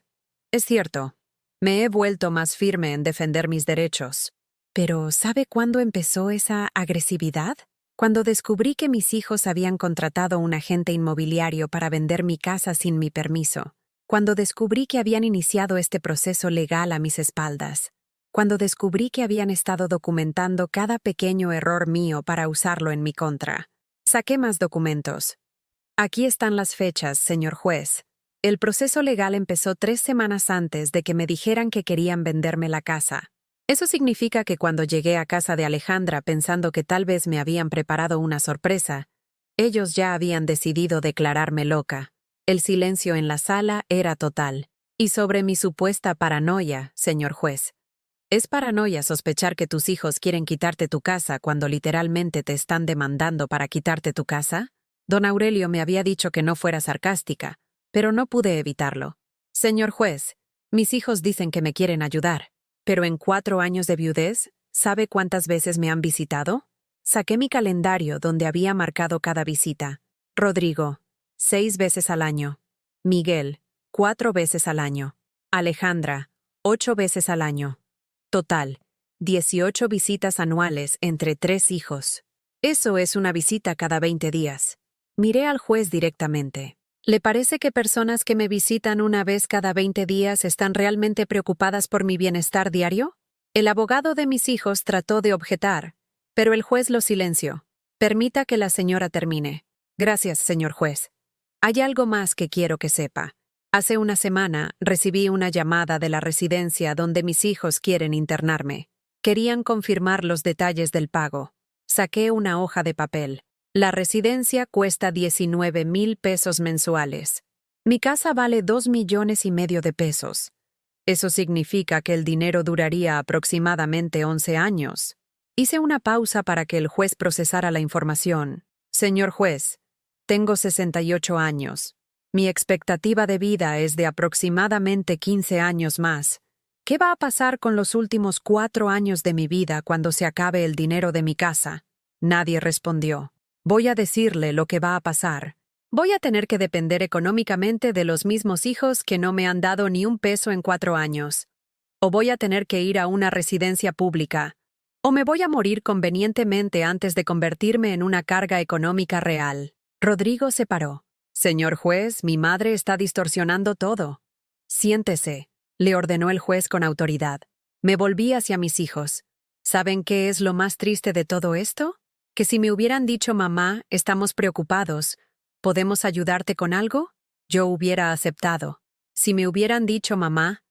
Es cierto, me he vuelto más firme en defender mis derechos. Pero ¿sabe cuándo empezó esa agresividad? Cuando descubrí que mis hijos habían contratado un agente inmobiliario para vender mi casa sin mi permiso. Cuando descubrí que habían iniciado este proceso legal a mis espaldas. Cuando descubrí que habían estado documentando cada pequeño error mío para usarlo en mi contra. Saqué más documentos. Aquí están las fechas, señor juez. El proceso legal empezó 3 semanas antes de que me dijeran que querían venderme la casa. Eso significa que cuando llegué a casa de Alejandra pensando que tal vez me habían preparado una sorpresa, ellos ya habían decidido declararme loca. El silencio en la sala era total. Y sobre mi supuesta paranoia, señor juez. ¿Es paranoia sospechar que tus hijos quieren quitarte tu casa cuando literalmente te están demandando para quitarte tu casa? Don Aurelio me había dicho que no fuera sarcástica, pero no pude evitarlo. Señor juez, mis hijos dicen que me quieren ayudar. Pero en 4 años de viudez, ¿sabe cuántas veces me han visitado? Saqué mi calendario donde había marcado cada visita. Rodrigo, 6 veces al año. Miguel, 4 veces al año. Alejandra, 8 veces al año. Total, 18 visitas anuales entre 3 hijos. Eso es una visita cada 20 días. Miré al juez directamente. ¿Le parece que personas que me visitan una vez cada 20 días están realmente preocupadas por mi bienestar diario? El abogado de mis hijos trató de objetar, pero el juez lo silenció. Permita que la señora termine. Gracias, señor juez. Hay algo más que quiero que sepa. Hace una semana recibí una llamada de la residencia donde mis hijos quieren internarme. Querían confirmar los detalles del pago. Saqué una hoja de papel. La residencia cuesta 19,000 pesos mensuales. Mi casa vale 2,5 millones de pesos. Eso significa que el dinero duraría aproximadamente 11 años. Hice una pausa para que el juez procesara la información. Señor juez, tengo 68 años. Mi expectativa de vida es de aproximadamente 15 años más. ¿Qué va a pasar con los últimos 4 años de mi vida cuando se acabe el dinero de mi casa? Nadie respondió. Voy a decirle lo que va a pasar. Voy a tener que depender económicamente de los mismos hijos que no me han dado ni un peso en 4 años. O voy a tener que ir a una residencia pública. O me voy a morir convenientemente antes de convertirme en una carga económica real. Rodrigo se paró. Señor juez, mi madre está distorsionando todo. Siéntese, le ordenó el juez con autoridad. Me volví hacia mis hijos. ¿Saben qué es lo más triste de todo esto? Que si me hubieran dicho, mamá, estamos preocupados, ¿podemos ayudarte con algo? Yo hubiera aceptado. Si me hubieran dicho, mamá,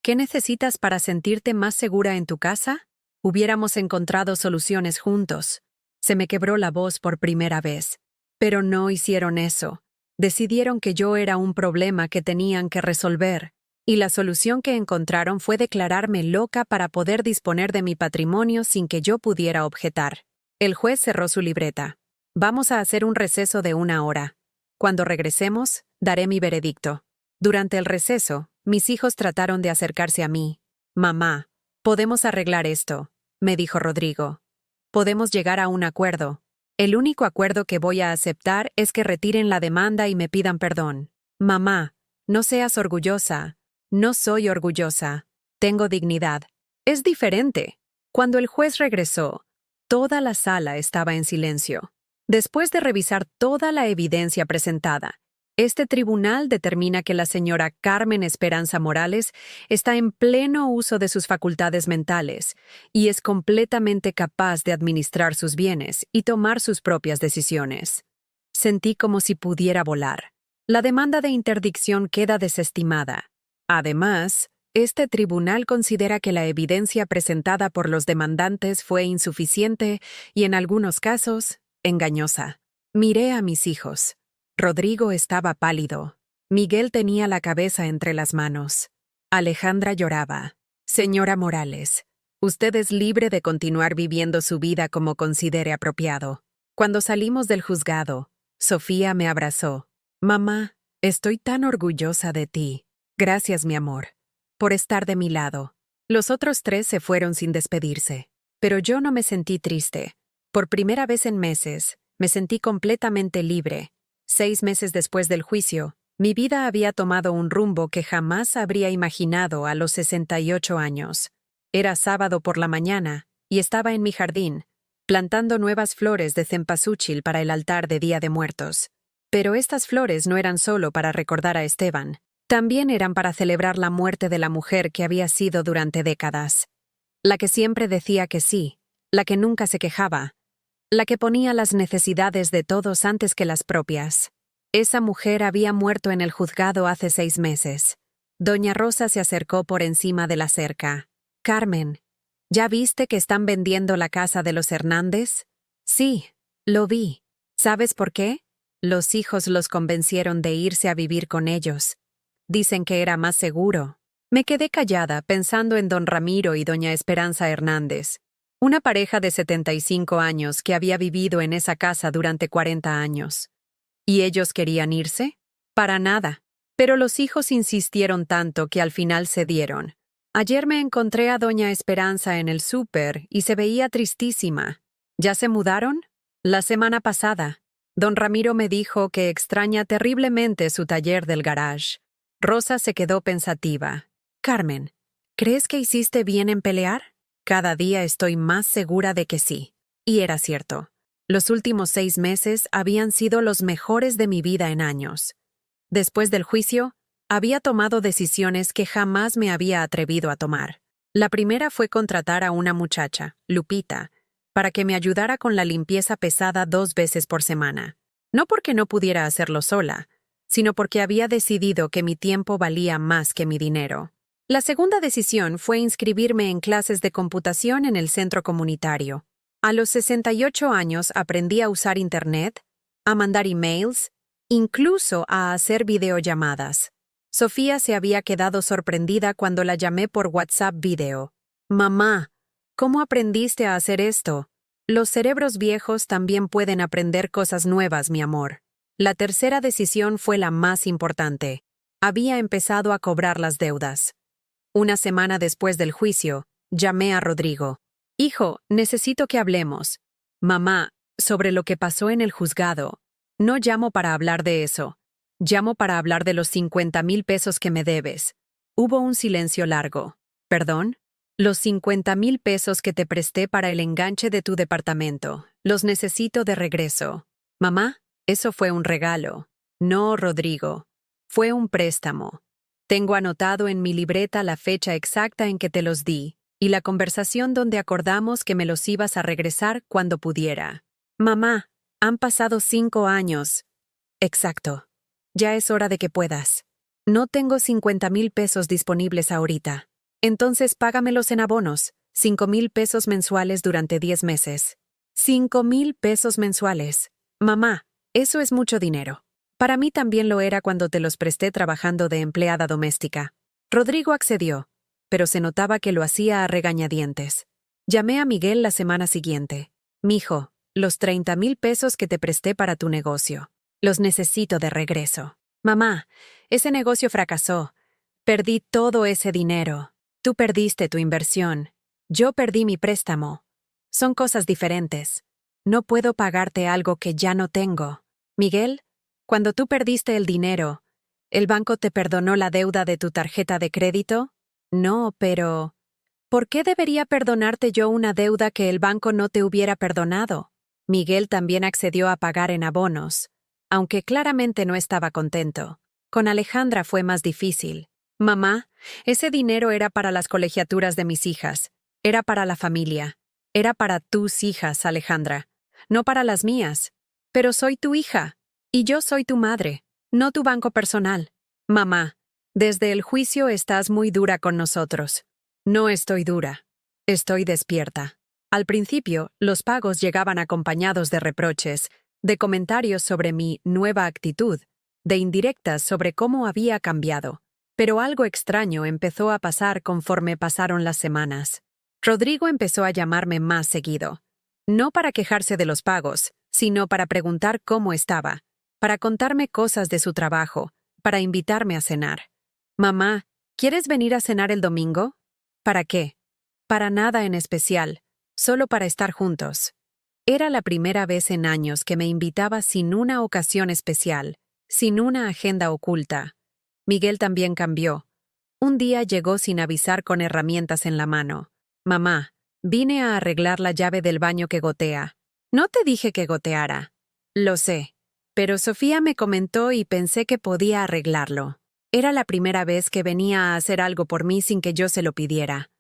¿qué necesitas para sentirte más segura en tu casa? Hubiéramos encontrado soluciones juntos. Se me quebró la voz por primera vez. Pero no hicieron eso. Decidieron que yo era un problema que tenían que resolver, y la solución que encontraron fue declararme loca para poder disponer de mi patrimonio sin que yo pudiera objetar. El juez cerró su libreta. Vamos a hacer un receso de 1 hora. Cuando regresemos, daré mi veredicto. Durante el receso, mis hijos trataron de acercarse a mí. Mamá, podemos arreglar esto, me dijo Rodrigo. Podemos llegar a un acuerdo. El único acuerdo que voy a aceptar es que retiren la demanda y me pidan perdón. Mamá, no seas orgullosa. No soy orgullosa. Tengo dignidad. Es diferente. Cuando el juez regresó, toda la sala estaba en silencio. Después de revisar toda la evidencia presentada, este tribunal determina que la señora Carmen Esperanza Morales está en pleno uso de sus facultades mentales y es completamente capaz de administrar sus bienes y tomar sus propias decisiones. Sentí como si pudiera volar. La demanda de interdicción queda desestimada. Además, este tribunal considera que la evidencia presentada por los demandantes fue insuficiente y, en algunos casos, engañosa. Miré a mis hijos. Rodrigo estaba pálido. Miguel tenía la cabeza entre las manos. Alejandra lloraba. Señora Morales, usted es libre de continuar viviendo su vida como considere apropiado. Cuando salimos del juzgado, Sofía me abrazó. Mamá, estoy tan orgullosa de ti. Gracias, mi amor, por estar de mi lado. Los otros 3 se fueron sin despedirse. Pero yo no me sentí triste. Por primera vez en meses, me sentí completamente libre. 6 meses después del juicio, mi vida había tomado un rumbo que jamás habría imaginado a los 68 años. Era sábado por la mañana y estaba en mi jardín, plantando nuevas flores de cempasúchil para el altar de Día de Muertos. Pero estas flores no eran solo para recordar a Esteban, también eran para celebrar la muerte de la mujer que había sido durante décadas. La que siempre decía que sí, la que nunca se quejaba, la que ponía las necesidades de todos antes que las propias. Esa mujer había muerto en el juzgado hace 6 meses. Doña Rosa se acercó por encima de la cerca. Carmen, ¿ya viste que están vendiendo la casa de los Hernández? Sí, lo vi. ¿Sabes por qué? Los hijos los convencieron de irse a vivir con ellos. Dicen que era más seguro. Me quedé callada pensando en don Ramiro y doña Esperanza Hernández, una pareja de 75 años que había vivido en esa casa durante 40 años. ¿Y ellos querían irse? Para nada. Pero los hijos insistieron tanto que al final cedieron. Ayer me encontré a doña Esperanza en el súper y se veía tristísima. ¿Ya se mudaron? La semana pasada. Don Ramiro me dijo que extraña terriblemente su taller del garage. Rosa se quedó pensativa. Carmen, ¿crees que hiciste bien en pelear? Cada día estoy más segura de que sí. Y era cierto. Los últimos 6 meses habían sido los mejores de mi vida en años. Después del juicio, había tomado decisiones que jamás me había atrevido a tomar. La primera fue contratar a una muchacha, Lupita, para que me ayudara con la limpieza pesada 2 veces por semana. No porque no pudiera hacerlo sola, sino porque había decidido que mi tiempo valía más que mi dinero. La segunda decisión fue inscribirme en clases de computación en el centro comunitario. A los 68 años aprendí a usar Internet, a mandar emails, incluso a hacer videollamadas. Sofía se había quedado sorprendida cuando la llamé por WhatsApp video. Mamá, ¿cómo aprendiste a hacer esto? Los cerebros viejos también pueden aprender cosas nuevas, mi amor. La tercera decisión fue la más importante. Había empezado a cobrar las deudas. Una semana después del juicio, llamé a Rodrigo. Hijo, necesito que hablemos. Mamá, sobre lo que pasó en el juzgado. No llamo para hablar de eso. Llamo para hablar de los 50,000 pesos que me debes. Hubo un silencio largo. ¿Perdón? Los 50,000 pesos que te presté para el enganche de tu departamento. Los necesito de regreso. Mamá, eso fue un regalo. No, Rodrigo. Fue un préstamo. Tengo anotado en mi libreta la fecha exacta en que te los di y la conversación donde acordamos que me los ibas a regresar cuando pudiera. Mamá, han pasado 5 años. Exacto. Ya es hora de que puedas. No tengo 50,000 pesos disponibles ahorita. Entonces págamelos en abonos, 5,000 pesos mensuales durante 10 meses. 5,000 pesos mensuales. Mamá, eso es mucho dinero. Para mí también lo era cuando te los presté trabajando de empleada doméstica. Rodrigo accedió, pero se notaba que lo hacía a regañadientes. Llamé a Miguel la semana siguiente. Mijo, los 30,000 pesos que te presté para tu negocio. Los necesito de regreso. Mamá, ese negocio fracasó. Perdí todo ese dinero. Tú perdiste tu inversión. Yo perdí mi préstamo. Son cosas diferentes. No puedo pagarte algo que ya no tengo. Miguel, cuando tú perdiste el dinero, ¿el banco te perdonó la deuda de tu tarjeta de crédito? No, pero ¿por qué debería perdonarte yo una deuda que el banco no te hubiera perdonado? Miguel también accedió a pagar en abonos, aunque claramente no estaba contento. Con Alejandra fue más difícil. Mamá, ese dinero era para las colegiaturas de mis hijas. Era para la familia. Era para tus hijas, Alejandra. No para las mías. Pero soy tu hija. Y yo soy tu madre, no tu banco personal. Mamá, desde el juicio estás muy dura con nosotros. No estoy dura. Estoy despierta. Al principio, los pagos llegaban acompañados de reproches, de comentarios sobre mi nueva actitud, de indirectas sobre cómo había cambiado. Pero algo extraño empezó a pasar conforme pasaron las semanas. Rodrigo empezó a llamarme más seguido. No para quejarse de los pagos, sino para preguntar cómo estaba, para contarme cosas de su trabajo, para invitarme a cenar. Mamá, ¿quieres venir a cenar el domingo? ¿Para qué? Para nada en especial, solo para estar juntos. Era la primera vez en años que me invitaba sin una ocasión especial, sin una agenda oculta. Miguel también cambió. Un día llegó sin avisar con herramientas en la mano. Mamá, vine a arreglar la llave del baño que gotea. No te dije que goteara. Lo sé. Pero Sofía me comentó y pensé que podía arreglarlo. Era la primera vez que venía a hacer algo por mí sin que yo se lo pidiera.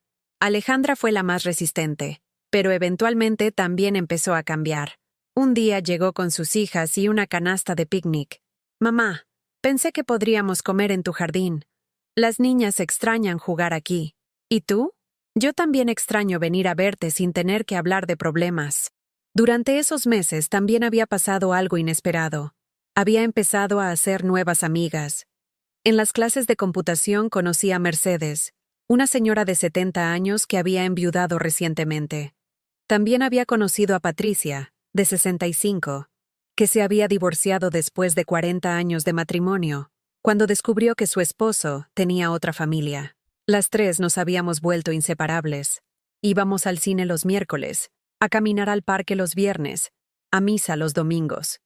Alejandra fue la más resistente, pero eventualmente también empezó a cambiar. Un día llegó con sus hijas y una canasta de picnic. Mamá, pensé que podríamos comer en tu jardín. Las niñas extrañan jugar aquí. ¿Y tú? Yo también extraño venir a verte sin tener que hablar de problemas. Durante esos meses también había pasado algo inesperado. Había empezado a hacer nuevas amigas. En las clases de computación conocí a Mercedes, una señora de 70 años que había enviudado recientemente. También había conocido a Patricia, de 65, que se había divorciado después de 40 años de matrimonio, cuando descubrió que su esposo tenía otra familia. Las tres nos habíamos vuelto inseparables. Íbamos al cine los miércoles, a caminar al parque los viernes, a misa los domingos.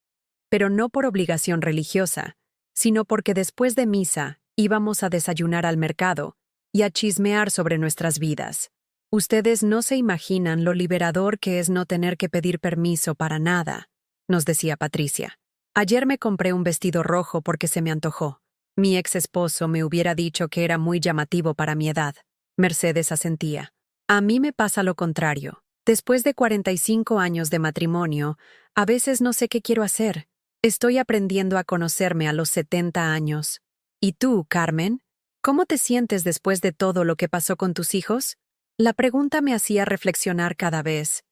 Pero no por obligación religiosa, sino porque después de misa íbamos a desayunar al mercado y a chismear sobre nuestras vidas. Ustedes no se imaginan lo liberador que es no tener que pedir permiso para nada, nos decía Patricia. Ayer me compré un vestido rojo porque se me antojó. Mi ex esposo me hubiera dicho que era muy llamativo para mi edad. Mercedes asentía. A mí me pasa lo contrario. Después de 45 años de matrimonio, a veces no sé qué quiero hacer. Estoy aprendiendo a conocerme a los 70 años. ¿Y tú, Carmen? ¿Cómo te sientes después de todo lo que pasó con tus hijos? La pregunta me hacía reflexionar cada vez.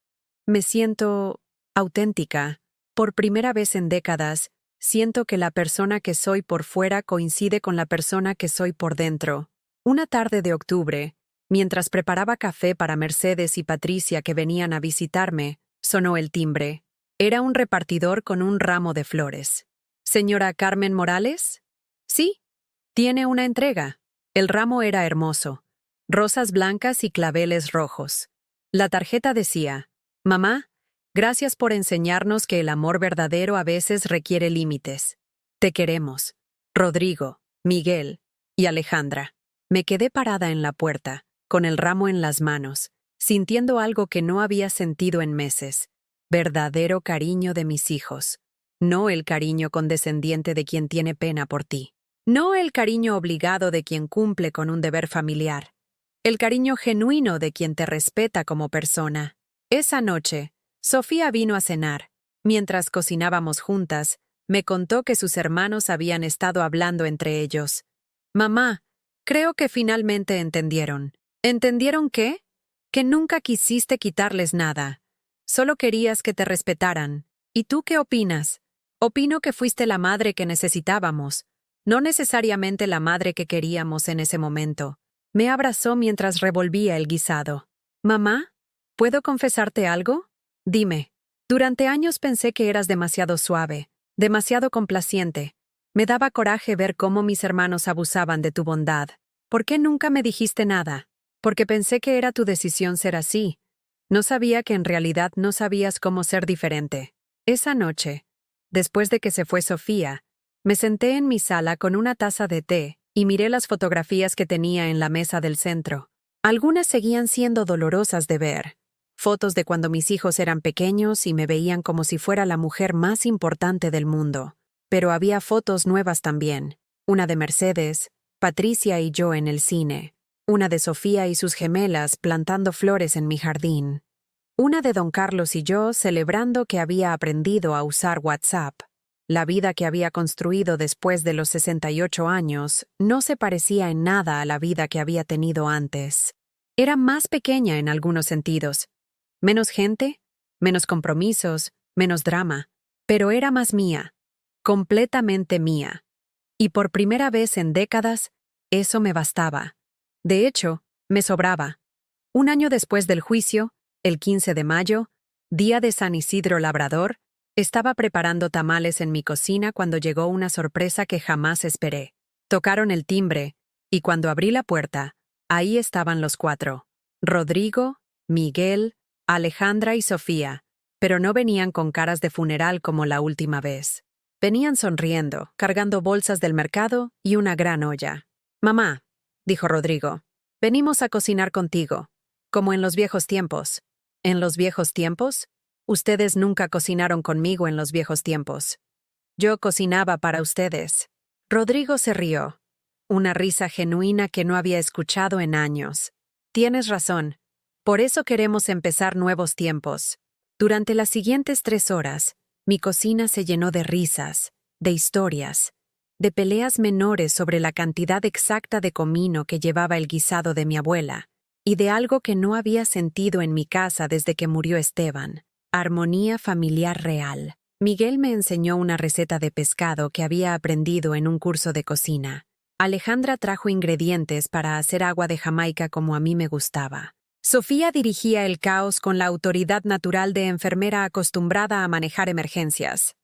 Me siento auténtica. Por primera vez en décadas, siento que la persona que soy por fuera coincide con la persona que soy por dentro. Una tarde de octubre, mientras preparaba café para Mercedes y Patricia que venían a visitarme, sonó el timbre. Era un repartidor con un ramo de flores. ¿Señora Carmen Morales? Sí. Tiene una entrega. El ramo era hermoso. Rosas blancas y claveles rojos. La tarjeta decía: Mamá, Gracias por enseñarnos que el amor verdadero a veces requiere límites. Te queremos. Rodrigo, Miguel y Alejandra. Me quedé parada en la puerta, con el ramo en las manos, sintiendo algo que no había sentido en meses. Verdadero cariño de mis hijos. No el cariño condescendiente de quien tiene pena por ti. No el cariño obligado de quien cumple con un deber familiar. El cariño genuino de quien te respeta como persona. Esa noche, Sofía vino a cenar. Mientras cocinábamos juntas, me contó que sus hermanos habían estado hablando entre ellos. Mamá, creo que finalmente entendieron. ¿Entendieron qué? Que nunca quisiste quitarles nada. Solo querías que te respetaran. ¿Y tú qué opinas? Opino que fuiste la madre que necesitábamos, no necesariamente la madre que queríamos en ese momento. Me abrazó mientras revolvía el guisado. Mamá, ¿puedo confesarte algo? Dime. Durante años pensé que eras demasiado suave, demasiado complaciente. Me daba coraje ver cómo mis hermanos abusaban de tu bondad. ¿Por qué nunca me dijiste nada? Porque pensé que era tu decisión ser así. No sabía que en realidad no sabías cómo ser diferente. Esa noche, después de que se fue Sofía, me senté en mi sala con una taza de té y miré las fotografías que tenía en la mesa del centro. Algunas seguían siendo dolorosas de ver. Fotos de cuando mis hijos eran pequeños y me veían como si fuera la mujer más importante del mundo. Pero había fotos nuevas también. Una de Mercedes, Patricia y yo en el cine. Una de Sofía y sus gemelas plantando flores en mi jardín. Una de don Carlos y yo celebrando que había aprendido a usar WhatsApp. La vida que había construido después de los 68 años no se parecía en nada a la vida que había tenido antes. Era más pequeña en algunos sentidos. Menos gente, menos compromisos, menos drama. Pero era más mía. Completamente mía. Y por primera vez en décadas, eso me bastaba. De hecho, me sobraba. Un año después del juicio, el 15 de mayo, día de San Isidro Labrador, estaba preparando tamales en mi cocina cuando llegó una sorpresa que jamás esperé. Tocaron el timbre, y cuando abrí la puerta, ahí estaban los 4. Rodrigo, Miguel, Alejandra y Sofía, pero no venían con caras de funeral como la última vez. Venían sonriendo, cargando bolsas del mercado y una gran olla. «Mamá», dijo Rodrigo, «venimos a cocinar contigo, como en los viejos tiempos». ¿En los viejos tiempos? Ustedes nunca cocinaron conmigo en los viejos tiempos. Yo cocinaba para ustedes. Rodrigo se rió. Una risa genuina que no había escuchado en años. Tienes razón. Por eso queremos empezar nuevos tiempos. Durante las siguientes 3 horas, mi cocina se llenó de risas, de historias, de peleas menores sobre la cantidad exacta de comino que llevaba el guisado de mi abuela, y de algo que no había sentido en mi casa desde que murió Esteban. Armonía familiar real. Miguel me enseñó una receta de pescado que había aprendido en un curso de cocina. Alejandra trajo ingredientes para hacer agua de Jamaica como a mí me gustaba. Sofía dirigía el caos con la autoridad natural de enfermera acostumbrada a manejar emergencias.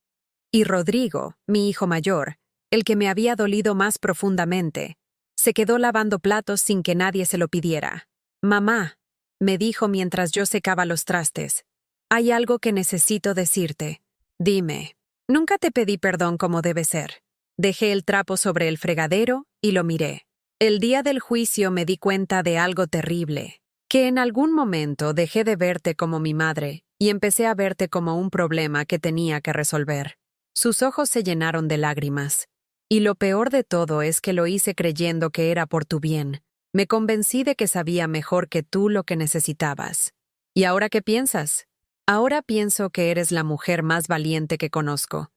Y Rodrigo, mi hijo mayor, el que me había dolido más profundamente, se quedó lavando platos sin que nadie se lo pidiera. «Mamá», me dijo mientras yo secaba los trastes, «hay algo que necesito decirte». «Dime». «Nunca te pedí perdón como debe ser». Dejé el trapo sobre el fregadero y lo miré. El día del juicio me di cuenta de algo terrible, que en algún momento dejé de verte como mi madre y empecé a verte como un problema que tenía que resolver. Sus ojos se llenaron de lágrimas. Y lo peor de todo es que lo hice creyendo que era por tu bien. Me convencí de que sabía mejor que tú lo que necesitabas. ¿Y ahora qué piensas? Ahora pienso que eres la mujer más valiente que conozco,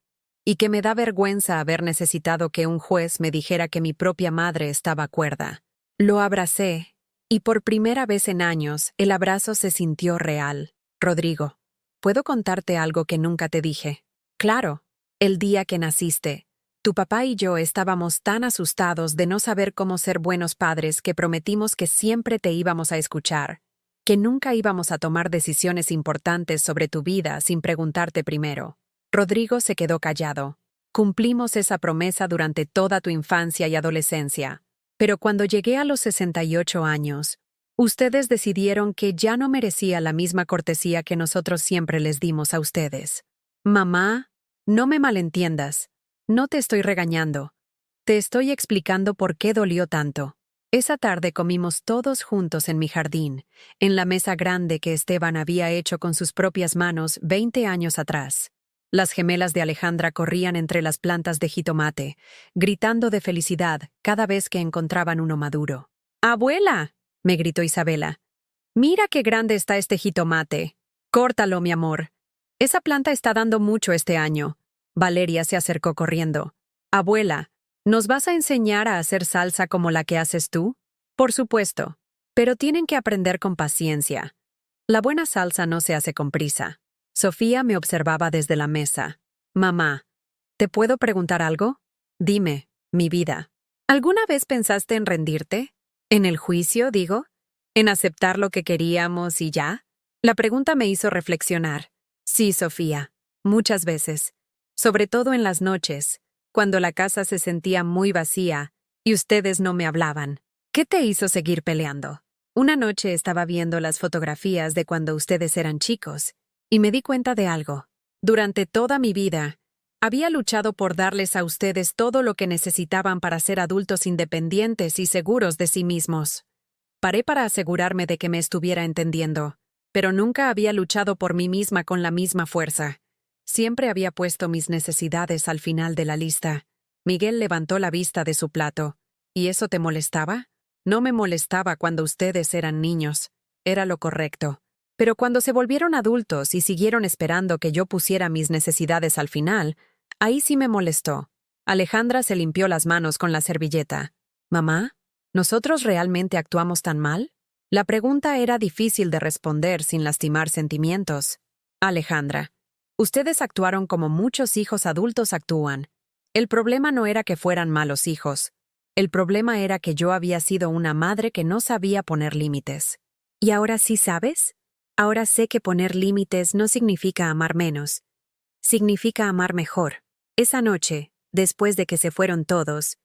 y que me da vergüenza haber necesitado que un juez me dijera que mi propia madre estaba cuerda. Lo abracé, y por primera vez en años el abrazo se sintió real. Rodrigo, ¿puedo contarte algo que nunca te dije? Claro, el día que naciste, tu papá y yo estábamos tan asustados de no saber cómo ser buenos padres que prometimos que siempre te íbamos a escuchar, que nunca íbamos a tomar decisiones importantes sobre tu vida sin preguntarte primero. Rodrigo se quedó callado. Cumplimos esa promesa durante toda tu infancia y adolescencia. Pero cuando llegué a los 68 años, Ustedes decidieron que ya no merecía la misma cortesía que nosotros siempre les dimos a ustedes. Mamá, no me malentiendas. No te estoy regañando. Te estoy explicando por qué dolió tanto. Esa tarde comimos todos juntos en mi jardín, en la mesa grande que Esteban había hecho con sus propias manos 20 años atrás. Las gemelas de Alejandra corrían entre las plantas de jitomate, gritando de felicidad cada vez que encontraban uno maduro. ¡Abuela!, me gritó Isabela. «Mira qué grande está este jitomate. Córtalo, mi amor. Esa planta está dando mucho este año». Valeria se acercó corriendo. «Abuela, ¿nos vas a enseñar a hacer salsa como la que haces tú?» «Por supuesto, pero tienen que aprender con paciencia. La buena salsa no se hace con prisa». Sofía me observaba desde la mesa. «Mamá, ¿te puedo preguntar algo? Dime, mi vida. ¿Alguna vez pensaste en rendirte? ¿En el juicio, digo? ¿En aceptar lo que queríamos y ya?» La pregunta me hizo reflexionar. Sí, Sofía, muchas veces. Sobre todo en las noches, cuando la casa se sentía muy vacía y ustedes no me hablaban. ¿Qué te hizo seguir peleando? Una noche estaba viendo las fotografías de cuando ustedes eran chicos y me di cuenta de algo. Durante toda mi vida, había luchado por darles a ustedes todo lo que necesitaban para ser adultos independientes y seguros de sí mismos. Paré para asegurarme de que me estuviera entendiendo, pero nunca había luchado por mí misma con la misma fuerza. Siempre había puesto mis necesidades al final de la lista. Miguel levantó la vista de su plato. ¿Y eso te molestaba? No me molestaba cuando ustedes eran niños. Era lo correcto. Pero cuando se volvieron adultos y siguieron esperando que yo pusiera mis necesidades al final, ahí sí me molestó. Alejandra se limpió las manos con la servilleta. «Mamá, ¿nosotros realmente actuamos tan mal?» La pregunta era difícil de responder sin lastimar sentimientos. «Alejandra, ustedes actuaron como muchos hijos adultos actúan. El problema no era que fueran malos hijos. El problema era que yo había sido una madre que no sabía poner límites. ¿Y ahora sí sabes? Ahora sé que poner límites no significa amar menos. Significa amar mejor. Esa noche, después de que se fueron todos,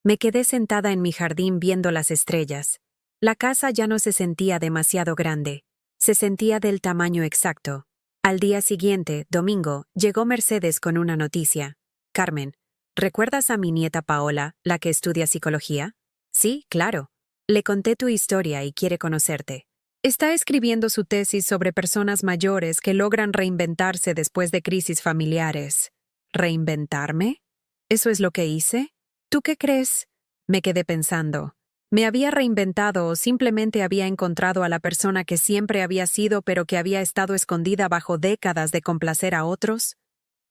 me quedé sentada en mi jardín viendo las estrellas. La casa ya no se sentía demasiado grande. Se sentía del tamaño exacto. Al día siguiente, domingo, llegó Mercedes con una noticia. «Carmen, ¿recuerdas a mi nieta Paola, la que estudia psicología?» «Sí, claro. Le conté tu historia y quiere conocerte. Está escribiendo su tesis sobre personas mayores que logran reinventarse después de crisis familiares». «¿Reinventarme? ¿Eso es lo que hice? ¿Tú qué crees?» Me quedé pensando. ¿Me había reinventado o simplemente había encontrado a la persona que siempre había sido pero que había estado escondida bajo décadas de complacer a otros?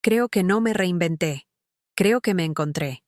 Creo que no me reinventé. Creo que me encontré.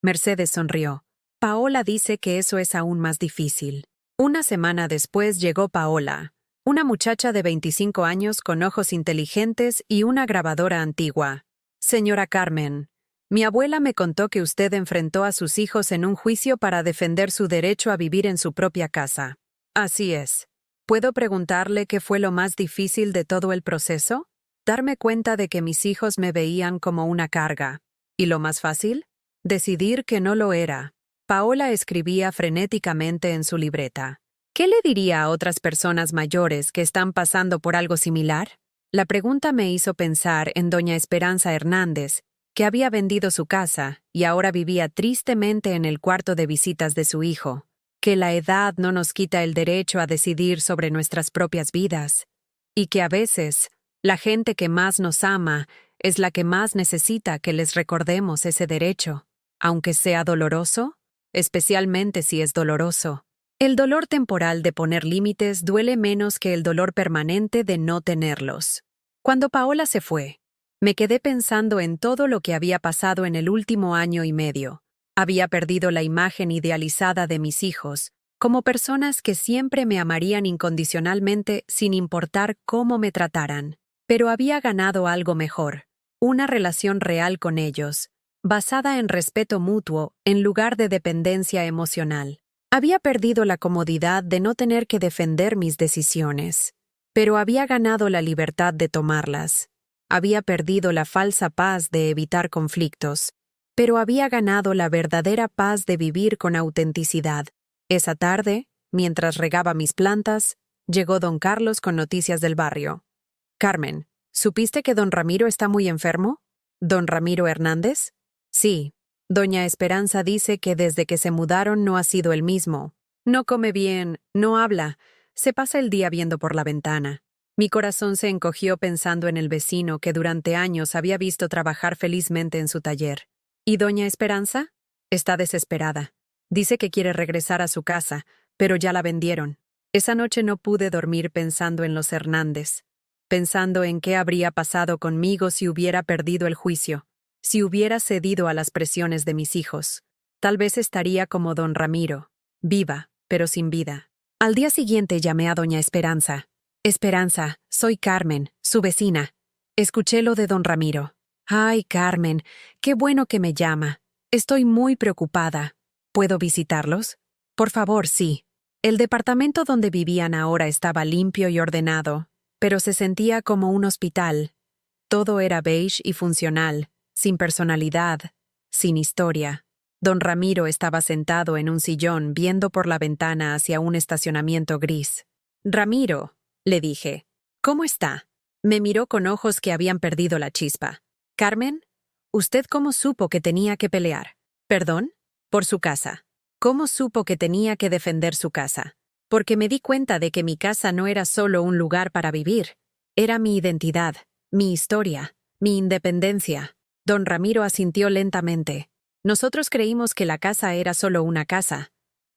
Mercedes sonrió. Paola dice que eso es aún más difícil. Una semana después llegó Paola, una muchacha de 25 años con ojos inteligentes y una grabadora antigua. «Señora Carmen, mi abuela me contó que usted enfrentó a sus hijos en un juicio para defender su derecho a vivir en su propia casa». «Así es. ¿Puedo preguntarle qué fue lo más difícil de todo el proceso?» «Darme cuenta de que mis hijos me veían como una carga». «¿Y lo más fácil?» «Decidir que no lo era». Paola escribía frenéticamente en su libreta. ¿Qué le diría a otras personas mayores que están pasando por algo similar? La pregunta me hizo pensar en doña Esperanza Hernández, que había vendido su casa y ahora vivía tristemente en el cuarto de visitas de su hijo. Que la edad no nos quita el derecho a decidir sobre nuestras propias vidas. Y que a veces, la gente que más nos ama es la que más necesita que les recordemos ese derecho, aunque sea doloroso, especialmente si es doloroso. El dolor temporal de poner límites duele menos que el dolor permanente de no tenerlos. Cuando Paola se fue, me quedé pensando en todo lo que había pasado en el último año y medio. Había perdido la imagen idealizada de mis hijos, como personas que siempre me amarían incondicionalmente sin importar cómo me trataran. Pero había ganado algo mejor, una relación real con ellos, basada en respeto mutuo en lugar de dependencia emocional. Había perdido la comodidad de no tener que defender mis decisiones, pero había ganado la libertad de tomarlas. Había perdido la falsa paz de evitar conflictos, pero había ganado la verdadera paz de vivir con autenticidad. Esa tarde, mientras regaba mis plantas, llegó don Carlos con noticias del barrio. Carmen, ¿supiste que don Ramiro está muy enfermo? ¿Don Ramiro Hernández? Sí. Doña Esperanza dice que desde que se mudaron no ha sido el mismo. No come bien, no habla, se pasa el día viendo por la ventana. Mi corazón se encogió pensando en el vecino que durante años había visto trabajar felizmente en su taller. ¿Y doña Esperanza? Está desesperada. Dice que quiere regresar a su casa, pero ya la vendieron. Esa noche no pude dormir pensando en los Hernández, pensando en qué habría pasado conmigo si hubiera perdido el juicio, si hubiera cedido a las presiones de mis hijos. Tal vez estaría como don Ramiro, viva, pero sin vida. Al día siguiente llamé a doña Esperanza. Esperanza, soy Carmen, su vecina. Escuché lo de don Ramiro. Ay, Carmen, qué bueno que me llama. Estoy muy preocupada. ¿Puedo visitarlos? Por favor, sí. El departamento donde vivían ahora estaba limpio y ordenado, pero se sentía como un hospital. Todo era beige y funcional, sin personalidad, sin historia. Don Ramiro estaba sentado en un sillón viendo por la ventana hacia un estacionamiento gris. Ramiro, le dije, ¿cómo está? Me miró con ojos que habían perdido la chispa. Carmen, ¿usted cómo supo que tenía que pelear? ¿Perdón? Por su casa. ¿Cómo supo que tenía que defender su casa? Porque me di cuenta de que mi casa no era solo un lugar para vivir. Era mi identidad, mi historia, mi independencia. Don Ramiro asintió lentamente. Nosotros creímos que la casa era solo una casa,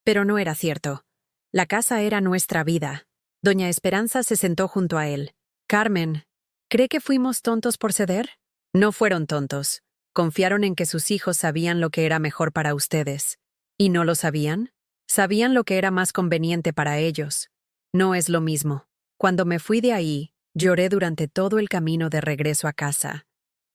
pero no era cierto. La casa era nuestra vida. Doña Esperanza se sentó junto a él. Carmen, ¿cree que fuimos tontos por ceder? No fueron tontos. Confiaron en que sus hijos sabían lo que era mejor para ustedes. ¿Y no lo sabían? Sabían lo que era más conveniente para ellos. No es lo mismo. Cuando me fui de ahí, lloré durante todo el camino de regreso a casa.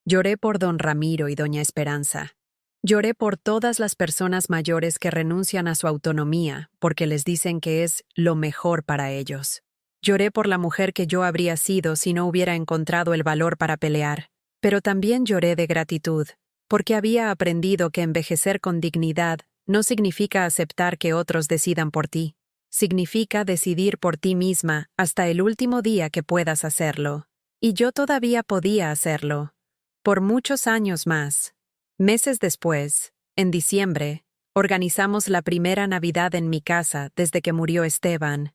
Lloré por don Ramiro y doña Esperanza. Lloré por todas las personas mayores que renuncian a su autonomía porque les dicen que es lo mejor para ellos. Lloré por la mujer que yo habría sido si no hubiera encontrado el valor para pelear. Pero también lloré de gratitud, porque había aprendido que envejecer con dignidad no significa aceptar que otros decidan por ti. Significa decidir por ti misma hasta el último día que puedas hacerlo. Y yo todavía podía hacerlo. Por muchos años más. Meses después, en diciembre, organizamos la primera Navidad en mi casa desde que murió Esteban.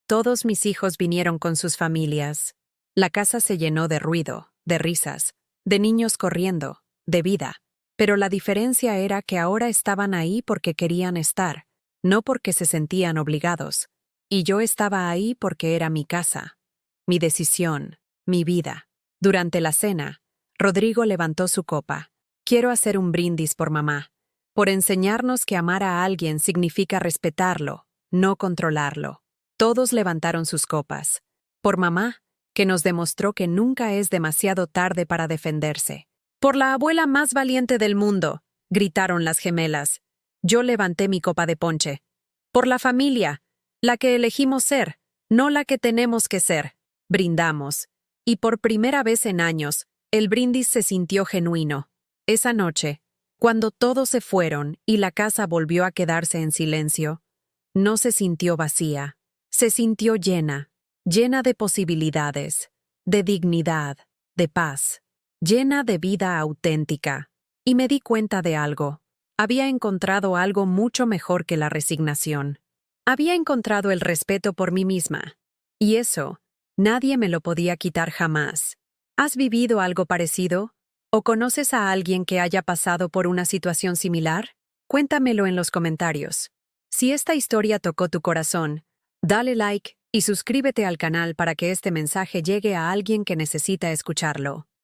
Todos mis hijos vinieron con sus familias. La casa se llenó de ruido, de risas, de niños corriendo, de vida. Pero la diferencia era que ahora estaban ahí porque querían estar, no porque se sentían obligados. Y yo estaba ahí porque era mi casa, mi decisión, mi vida. Durante la cena, Rodrigo levantó su copa. Quiero hacer un brindis por mamá, por enseñarnos que amar a alguien significa respetarlo, no controlarlo. Todos levantaron sus copas. Por mamá, que nos demostró que nunca es demasiado tarde para defenderse. Por la abuela más valiente del mundo, gritaron las gemelas. Yo levanté mi copa de ponche. Por la familia, la que elegimos ser, no la que tenemos que ser. Brindamos. Y por primera vez en años, el brindis se sintió genuino. Esa noche, cuando todos se fueron y la casa volvió a quedarse en silencio, no se sintió vacía, se sintió llena, llena de posibilidades, de dignidad, de paz, llena de vida auténtica. Y me di cuenta de algo. Había encontrado algo mucho mejor que la resignación. Había encontrado el respeto por mí misma. Y eso, nadie me lo podía quitar jamás. ¿Has vivido algo parecido? ¿O conoces a alguien que haya pasado por una situación similar? Cuéntamelo en los comentarios. Si esta historia tocó tu corazón, dale like y suscríbete al canal para que este mensaje llegue a alguien que necesita escucharlo.